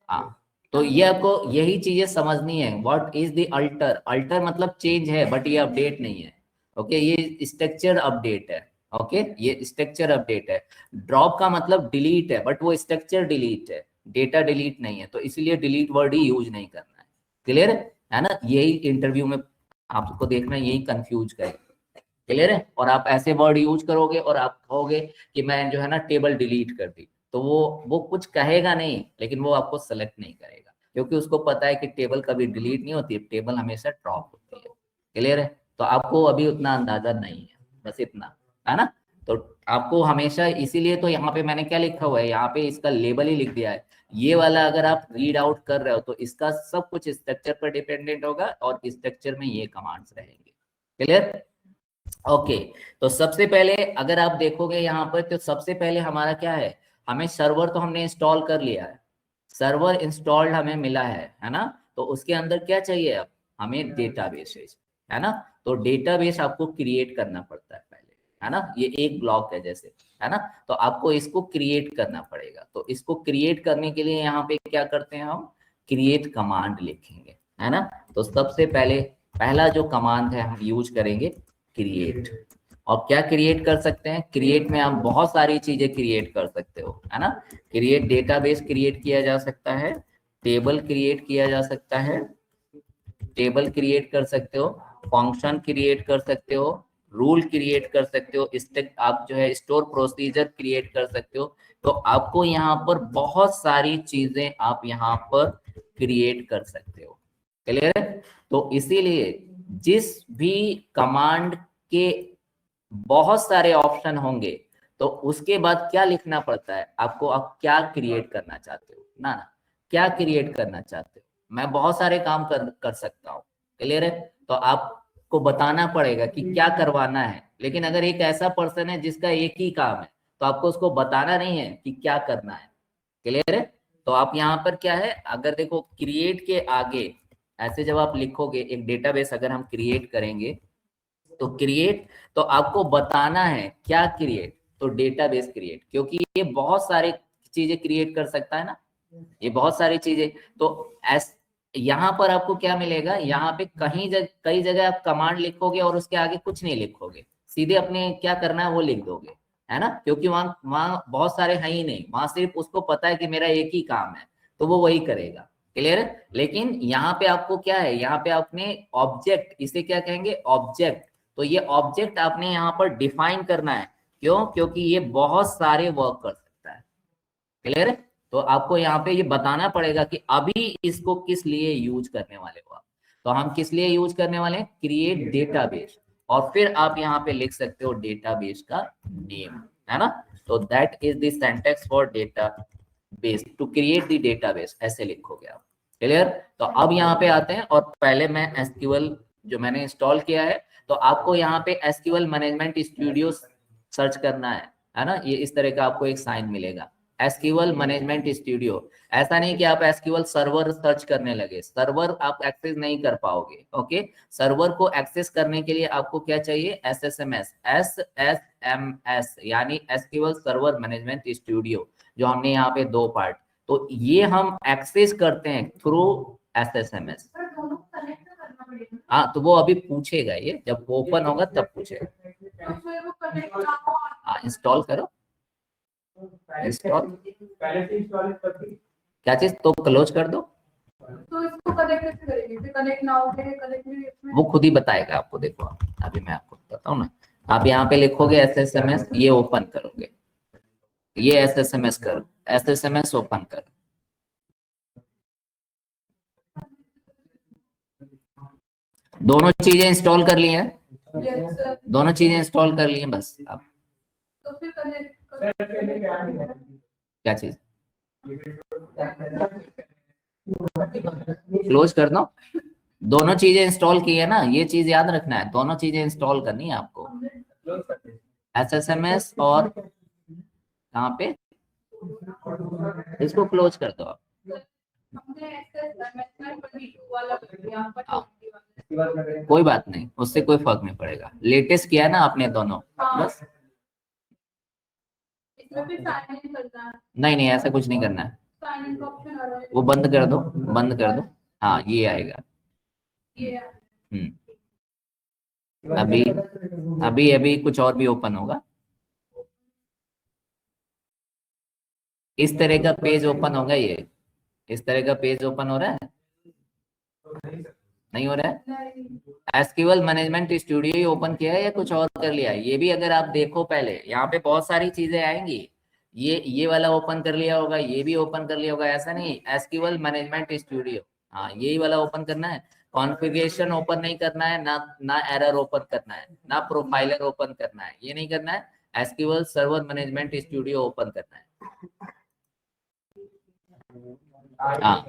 हाँ, तो ये आपको यही चीजें समझनी है। What is the alter, alter मतलब चेंज है बट ये अपडेट नहीं है। ओके, ये स्ट्रक्चर अपडेट है। ओके, ये स्ट्रक्चर अपडेट है। ड्रॉप का मतलब डिलीट है बट वो स्ट्रक्चर डिलीट है, डेटा डिलीट नहीं है, तो इसीलिए डिलीट वर्ड ही यूज नहीं करना है। क्लियर है ना। यही इंटरव्यू में आपको देखना है, यही कंफ्यूज करेगा। क्लियर है। और आप ऐसे वर्ड यूज करोगे और आप कहोगे कि मैं जो है ना टेबल डिलीट कर दी, तो वो कुछ कहेगा नहीं, लेकिन वो आपको सेलेक्ट नहीं करेगा, क्योंकि उसको पता है कि टेबल कभी डिलीट नहीं होती, टेबल हमेशा ड्रॉप होती है। क्लियर है। तो आपको अभी उतना अंदाजा नहीं है, बस इतना है ना। तो आपको हमेशा, इसीलिए तो यहाँ पे मैंने क्या लिखा हुआ है, यहाँ पे इसका लेबल ही लिख दिया है। ये वाला अगर आप रीड आउट कर रहे हो तो इसका सब कुछ स्ट्रक्चर पर डिपेंडेंट होगा और स्ट्रक्चर में ये कमांड्स रहेंगे। क्लियर। ओके, तो सबसे पहले अगर आप देखोगे यहाँ पर, तो सबसे पहले हमारा क्या है, हमें सर्वर तो हमने इंस्टॉल कर लिया है, सर्वर इंस्टॉल्ड हमें मिला है ना। तो उसके अंदर क्या चाहिए, अब हमें डेटाबेस है ना। तो डेटाबेस आपको क्रिएट करना पड़ता है पहले, है ना। ये एक ब्लॉक है जैसे, है ना। तो आपको इसको क्रिएट करना पड़ेगा। तो इसको क्रिएट करने के लिए यहाँ पे क्या करते हैं, हम क्रिएट कमांड लिखेंगे, है ना। तो सबसे पहले पहला जो कमांड है हम यूज करेंगे क्रिएट। और क्या क्रिएट कर सकते हैं, क्रिएट में आप बहुत सारी चीजें क्रिएट कर सकते हो, है ना। क्रिएट डेटाबेस क्रिएट किया जा सकता है, टेबल क्रिएट किया जा सकता है, टेबल क्रिएट कर सकते हो, फंक्शन क्रिएट कर सकते हो, रूल क्रिएट कर सकते हो, आप जो है स्टोर प्रोसीजर क्रिएट कर सकते हो। तो आपको यहाँ पर बहुत सारी चीजें आप यहाँ पर क्रिएट कर सकते हो। क्लियर है। तो इसीलिए जिस भी कमांड के बहुत सारे ऑप्शन होंगे, तो उसके बाद क्या लिखना पड़ता है आपको, आप क्या क्रिएट करना चाहते हो ना, क्या क्रिएट करना चाहते हो। मैं बहुत सारे काम कर सकता हूँ। क्लियर है। तो आपको बताना पड़ेगा कि क्या करवाना है, लेकिन अगर एक ऐसा पर्सन है जिसका एक ही काम है, तो आपको उसको बताना नहीं है कि क्या करना है। क्लियर है। तो आप यहाँ पर क्या है, अगर देखो क्रिएट के आगे ऐसे जब आप लिखोगे, एक डेटाबेस अगर हम क्रिएट करेंगे, तो क्रिएट, तो आपको बताना है क्या क्रिएट, तो डेटाबेस क्रिएट, क्योंकि ये बहुत सारे चीजें क्रिएट कर सकता है ना, ये बहुत सारी चीजें। तो यहाँ पर आपको क्या मिलेगा, यहाँ पे कई जगह आप कमांड लिखोगे और उसके आगे कुछ नहीं लिखोगे, सीधे अपने क्या करना है वो लिख दोगे, है ना। क्योंकि वहां बहुत सारे हैं ही नहीं, वहां सिर्फ उसको पता है कि मेरा एक ही काम है, तो वो वही करेगा। क्लियर है। लेकिन यहाँ पे आपको क्या है, यहाँ पे आपने ऑब्जेक्ट, इसे क्या कहेंगे, ऑब्जेक्ट। तो ये ऑब्जेक्ट आपने यहाँ पर डिफाइन करना है, क्यों, क्योंकि ये बहुत सारे वर्क कर सकता है। क्लियर है। तो आपको यहाँ पे ये बताना पड़ेगा कि अभी इसको किस लिए यूज करने वाले हो आप। तो हम किस लिए यूज करने वाले हैं, क्रिएट डेटाबेस, और फिर आप यहाँ पे लिख सकते हो डेटाबेस का नेम, है ना। तो that is the syntax for database, to create the database, ऐसे लिखोगे आप। क्लियर। तो अब यहाँ पे आते हैं, और पहले मैं एसक्यूएल जो मैंने इंस्टॉल किया है, तो आपको यहाँ पे एसक्यूएल मैनेजमेंट स्टूडियो सर्च करना है ना। ये इस तरह का आपको एक साइन मिलेगा, एसक्यूएल मैनेजमेंट स्टूडियो। ऐसा नहीं कि आप एसक्यूएल सर्वर सर्च करने लगे, सर्वर आप एक्सेस नहीं कर पाओगे। ओके, सर्वर को एक्सेस करने के लिए आपको क्या चाहिए, एसएसएमएस, एसएसएमएस यानी एसक्यूएल सर्वर मैनेजमेंट स्टूडियो, जो हमने यहाँ पे 2 पार्ट, तो ये हम एक्सेस करते हैं थ्रू एसएसएमएस। हाँ, तो वो अभी पूछेगा, ये जब ओपन होगा तब पूछेगा। हाँ, इंस्टॉल करो, इंस्टॉल क्या चीज, तो क्लोज कर दो। तो इसको कनेक्ट कैसे करेंगे, कनेक्ट ना हो कनेक्ट नहीं, वो खुद ही बताएगा आपको। देखो अभी मैं आपको बताता हूँ ना, आप यहाँ पे लिखोगे एसएसएमएस, ये ओपन करोगे, ये एसएसएमएस करो, एसएसएमएस ओपन करो। दोनों चीजें इंस्टॉल कर ली हैं, दोनों चीजें इंस्टॉल कर ली हैं बस आप। तो फिर कनेक्ट क्या चीज, क्लोज कर दो। दोनों चीजें इंस्टॉल की है ना, ये चीज याद रखना है, दोनों चीजें इंस्टॉल करनी है आपको, SSMS और कहाँ पे, इसको क्लोज कर दो आप। हाँ, कोई बात नहीं, उससे कोई फर्क नहीं पड़ेगा, लेटेस्ट किया है ना आपने दोनों, बस। नहीं नहीं, ऐसा कुछ नहीं करना है, वो बंद कर दो, बंद कर दो। हाँ, ये आएगा। अभी अभी अभी कुछ और भी ओपन होगा, इस तरह का पेज ओपन होगा, ये इस तरह का पेज ओपन हो रहा है, नहीं हो रहा है? एसक्यूएल मैनेजमेंट स्टूडियो ही ओपन किया है या कुछ और कर लिया है? ये भी अगर आप देखो पहले, यहाँ पे बहुत सारी चीजें आएंगी, ये वाला ओपन कर लिया होगा, ये भी ओपन कर लिया होगा, ऐसा नहीं, एसक्यूएल मैनेजमेंट स्टूडियो, हाँ यही वाला ओपन करना है। कॉन्फ़िगरेशन ओपन नहीं करना है, ना एरर ओपन करना है, ना प्रोफाइलर ओपन करना है, ये नहीं करना है, SQL server management studio open करना है। हाँ,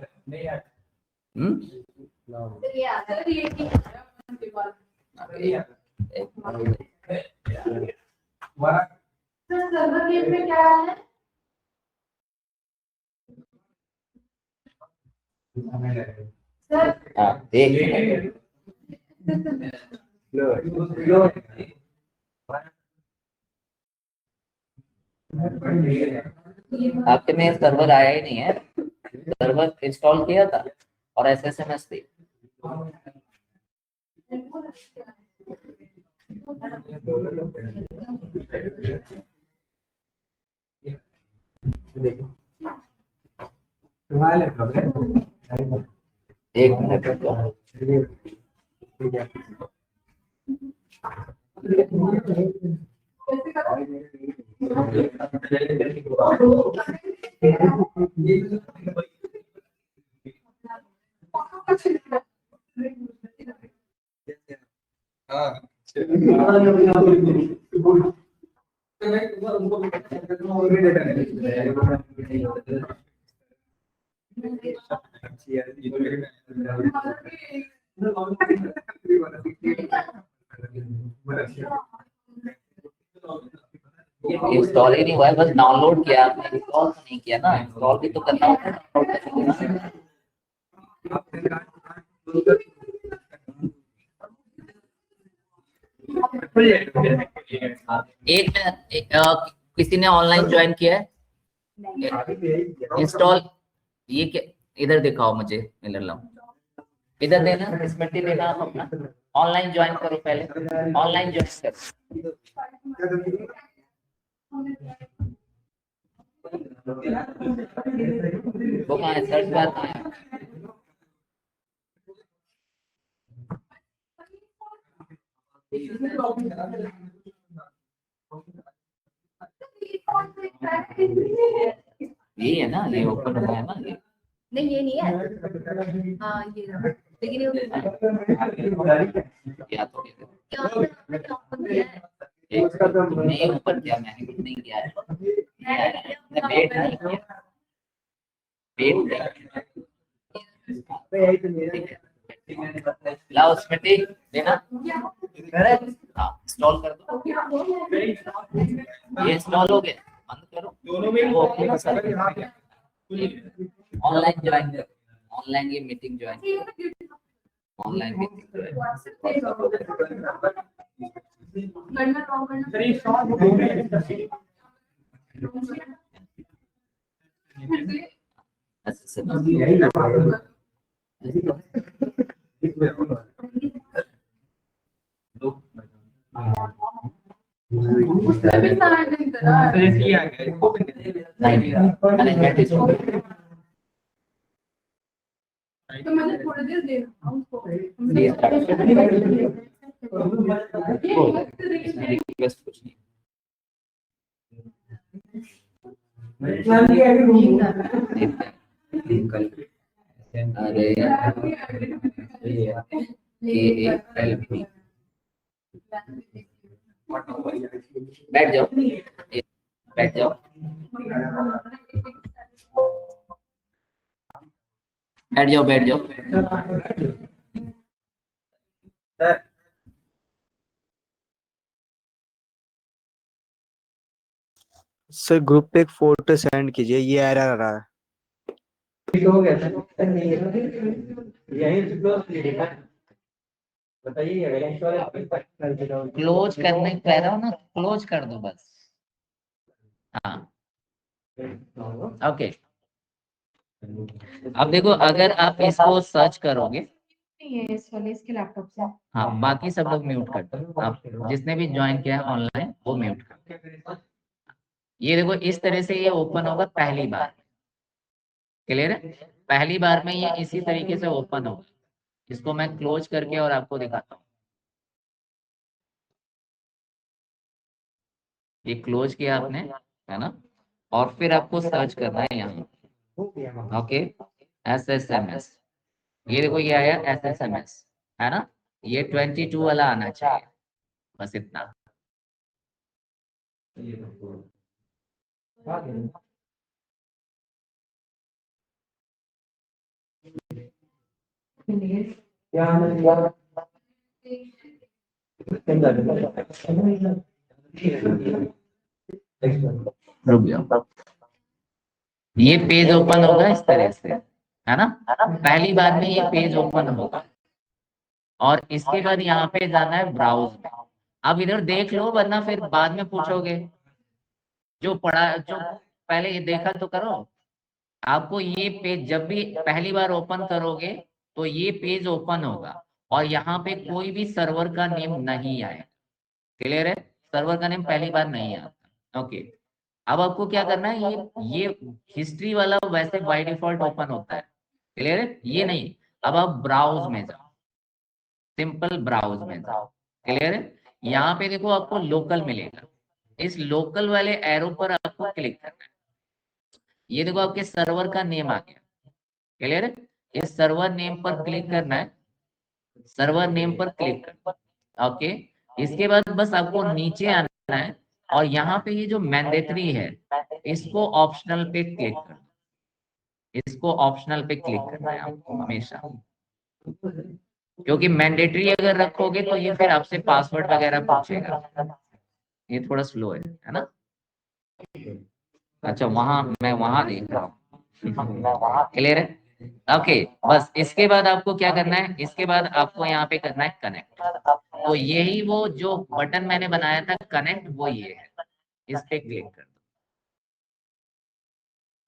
एक आपके में सर्वर आया ही नहीं है, सर्वर इंस्टॉल किया था और SSMS थी। एक मिनट रुको। इंस्टॉल ही नहीं हुआ है, बस डाउनलोड किया आपने, इंस्टॉल तो नहीं किया ना, इंस्टॉल भी तो करना होता है। किसी ने ऑनलाइन ज्वाइन किया है? इंस्टॉल ये क्या, इधर दिखाओ मुझे, मिलर लो, इधर देना, इसमें देना आप अपना, ऑनलाइन ज्वाइन करो, पहले ऑनलाइन ज्वाइन करो। वो कहाँ है, सर्च बार कहाँ है? ये है ना, ये ओपन हुआ है ना, ये नहीं ये नहीं है। हाँ ये लेकिन या तो क्या नहीं ऊपर किया, मैंने कुछ नहीं किया है, वेट नहीं किया, लाओ स्मृति देना, हाँ इंस्टॉल कर दो, ये इंस्टॉल हो गया, बंद करो, वो ओके ना सर, ऑनलाइन ज्वाइन कर, ऑनलाइन ये मीटिंग ज्वाइन, ऑनलाइन मीटिंग तो मैंने थोड़ी देर देना उसको, रिक्वेस्ट कुछ नहीं, अरे AALP बैठ जाओ, बैठ जाओ, बैठ जाओ बैठ जाओ। सर ग्रुप पे एक फोटो सेंड कीजिए, ये एरर आ रहा है। हो गया था यही बताइए क्लोज करने कह रहा हूँ ना, क्लोज कर दो बस। हाँ ओके। अब देखो अगर आप इसको सर्च करोगे, ये इस वाले इसके लैपटॉप से। हाँ बाकी सब लोग म्यूट कर दो, आप जिसने भी ज्वाइन किया है ऑनलाइन वो म्यूट कर दो। ये देखो इस तरह से ये ओपन होगा पहली बार, क्लियर है? पहली बार में ये इसी तरीके से ओपन होगा। इसको मैं क्लोज करके और आपको दिखाता हूँ। ये क्लोज किया आपने, है ना? और फिर आपको सर्च करना है यहाँ, ओके, SSMS। ये देखो ये आया SSMS, है ना? ये 22 वाला आना चाहिए, बस इतना। रुक जाओ, ये पेज ओपन होगा इस तरह से, है ना? पहली बार में ये पेज ओपन होगा और इसके बाद यहाँ पे जाना है ब्राउज में। अब इधर देख लो वरना फिर बाद में पूछोगे। जो पढ़ा, जो पहले ये देखा तो करो। आपको ये पेज जब भी पहली बार ओपन करोगे तो ये पेज ओपन होगा और यहाँ पे कोई भी सर्वर का नेम नहीं आएगा, क्लियर है? सर्वर का नेम पहली बार नहीं आता, ओके। अब आपको क्या करना है, ये हिस्ट्री वाला वैसे बाय डिफॉल्ट ओपन होता है, क्लियर है? ये नहीं, अब आप ब्राउज में जाओ, सिंपल ब्राउज में जाओ, क्लियर है? यहाँ पे देखो आपको लोकल मिलेगा, इस लोकल वाले एरो पर आपको क्लिक करना है। ये देखो आपके सर्वर का नेम आ गया, क्लियर है? इस सर्वर नेम पर क्लिक करना है, सर्वर नेम पर क्लिक करना, ओके। इसके बाद बस आपको नीचे आना है और यहाँ पे ये जो मैंडेटरी है इसको ऑप्शनल पे क्लिक करना, इसको ऑप्शनल पे क्लिक करना है आपको हमेशा, क्योंकि मैंडेटरी अगर रखोगे तो ये फिर आपसे पासवर्ड वगैरह पूछेगा। ये थोड़ा स्लो है ना? अच्छा वहां मैं वहां देख रहा हूँ, क्लियर है? ओके, बस इसके बाद आपको क्या करना है, इसके बाद आपको यहाँ पे करना है कनेक्ट। तो यही वो जो बटन मैंने बनाया था कनेक्ट, वो ये है, इस पे क्लिक कर दो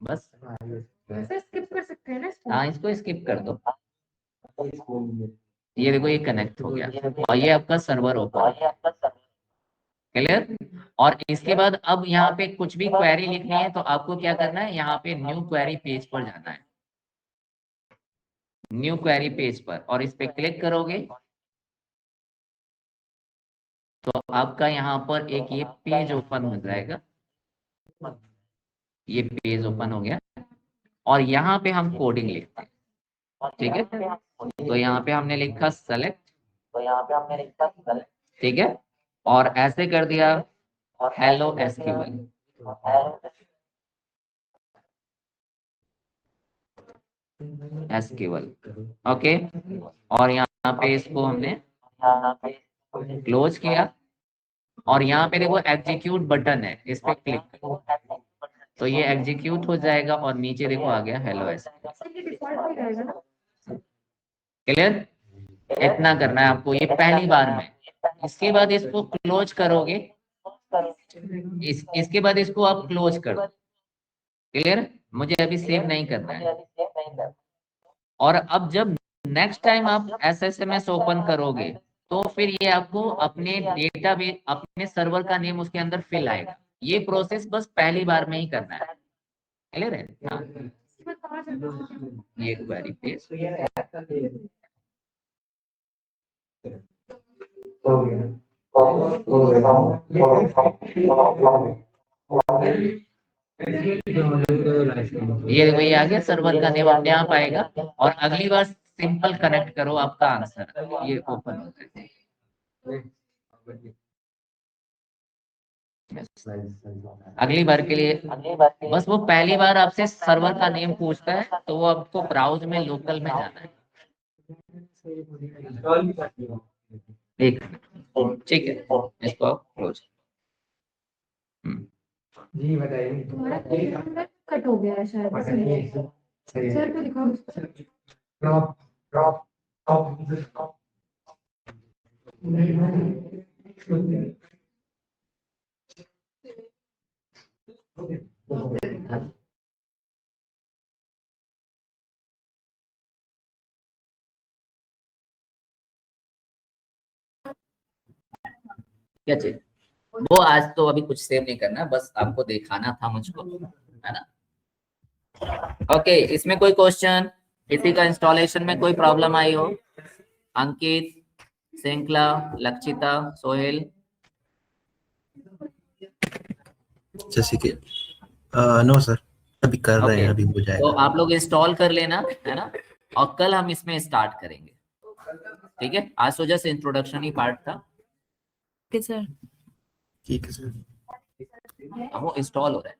बस। वैसे स्किप कर सकते हैं ना इसको? हाँ इसको स्किप कर दो। ये देखो ये कनेक्ट हो गया और ये आपका सर्वर ओपन, क्लियर? और इसके बाद अब यहाँ पे कुछ भी क्वेरी लिखनी है तो आपको क्या करना है, यहाँ पे न्यू क्वेरी पेज पर जाना है, न्यू क्वेरी पेज पर, और इस पे क्लिक करोगे तो आपका यहाँ पर एक ये पेज ओपन हो जाएगा। ये पेज ओपन हो गया और यहाँ पे हम कोडिंग लिखते हैं, ठीक है? तो यहाँ पे हमने लिखा सेलेक्ट, ठीक है? और ऐसे कर दिया हेलो एसक्यूएल, एसक्यूएल, ओके। और यहाँ पे इसको हमने क्लोज किया और यहाँ पे देखो एग्जीक्यूट बटन है, इस पे क्लिक करो तो ये एग्जीक्यूट हो जाएगा और नीचे देखो आ गया हेलो एसक्यूएल, ये डिफॉल्ट पे रहेगा ना? क्लियर? इतना करना है आपको ये पहली बार में। इसके बाद इसको क्लोज करोगे, इसके बाद इसको आप क्लोज कर दो, क्लियर? मुझे अभी सेव नहीं करना है। और अब जब नेक्स्ट टाइम आप SSMS ओपन करोगे तो फिर ये आपको अपने डेटाबेस, अपने सर्वर का नेम उसके अंदर फिल आएगा। ये प्रोसेस बस पहली बार में ही करना है, क्लियर है? हाँ इसमें कहाँ जाता है? ये क्वेरी पेज ये देखो ये आ गया, सर्वर का नेम अपने आप आएगा और अगली बार सिंपल कनेक्ट करो, आपका आंसर ये ओपन होता है। अगली बार के लिए बस वो पहली बार आपसे सर्वर का नेम पूछता है तो वो आपको ब्राउज में लोकल में जाना है। एक ठीक है, इसको आप क्लोज। जी बताइए। तुम्हारा कट हो गया है शायद। सर को दिखाओ। ड्रॉप ड्रॉप ड्रॉप क्या चीज? वो आज तो अभी कुछ सेव नहीं करना, बस आपको दिखाना था मुझको, है ना। ओके, इसमें कोई क्वेश्चन, किसी का इंस्टॉलेशन में कोई प्रॉब्लम आई हो? अंकित, श्रृंखला, लक्षिता, सोहेल। जैसे कि नो सर, अभी कर रहे ओके, हैं, अभी हो तो जाएगा। आप लोग इंस्टॉल कर लेना, है ना, और कल हम इसमें स्टार्ट करेंगे। ठीक है, आज तो जस्ट इंट्रोडक्शन ही पार्ट था। Okay sir. ठीक है सर। अब वो इंस्टॉल हो रहा है।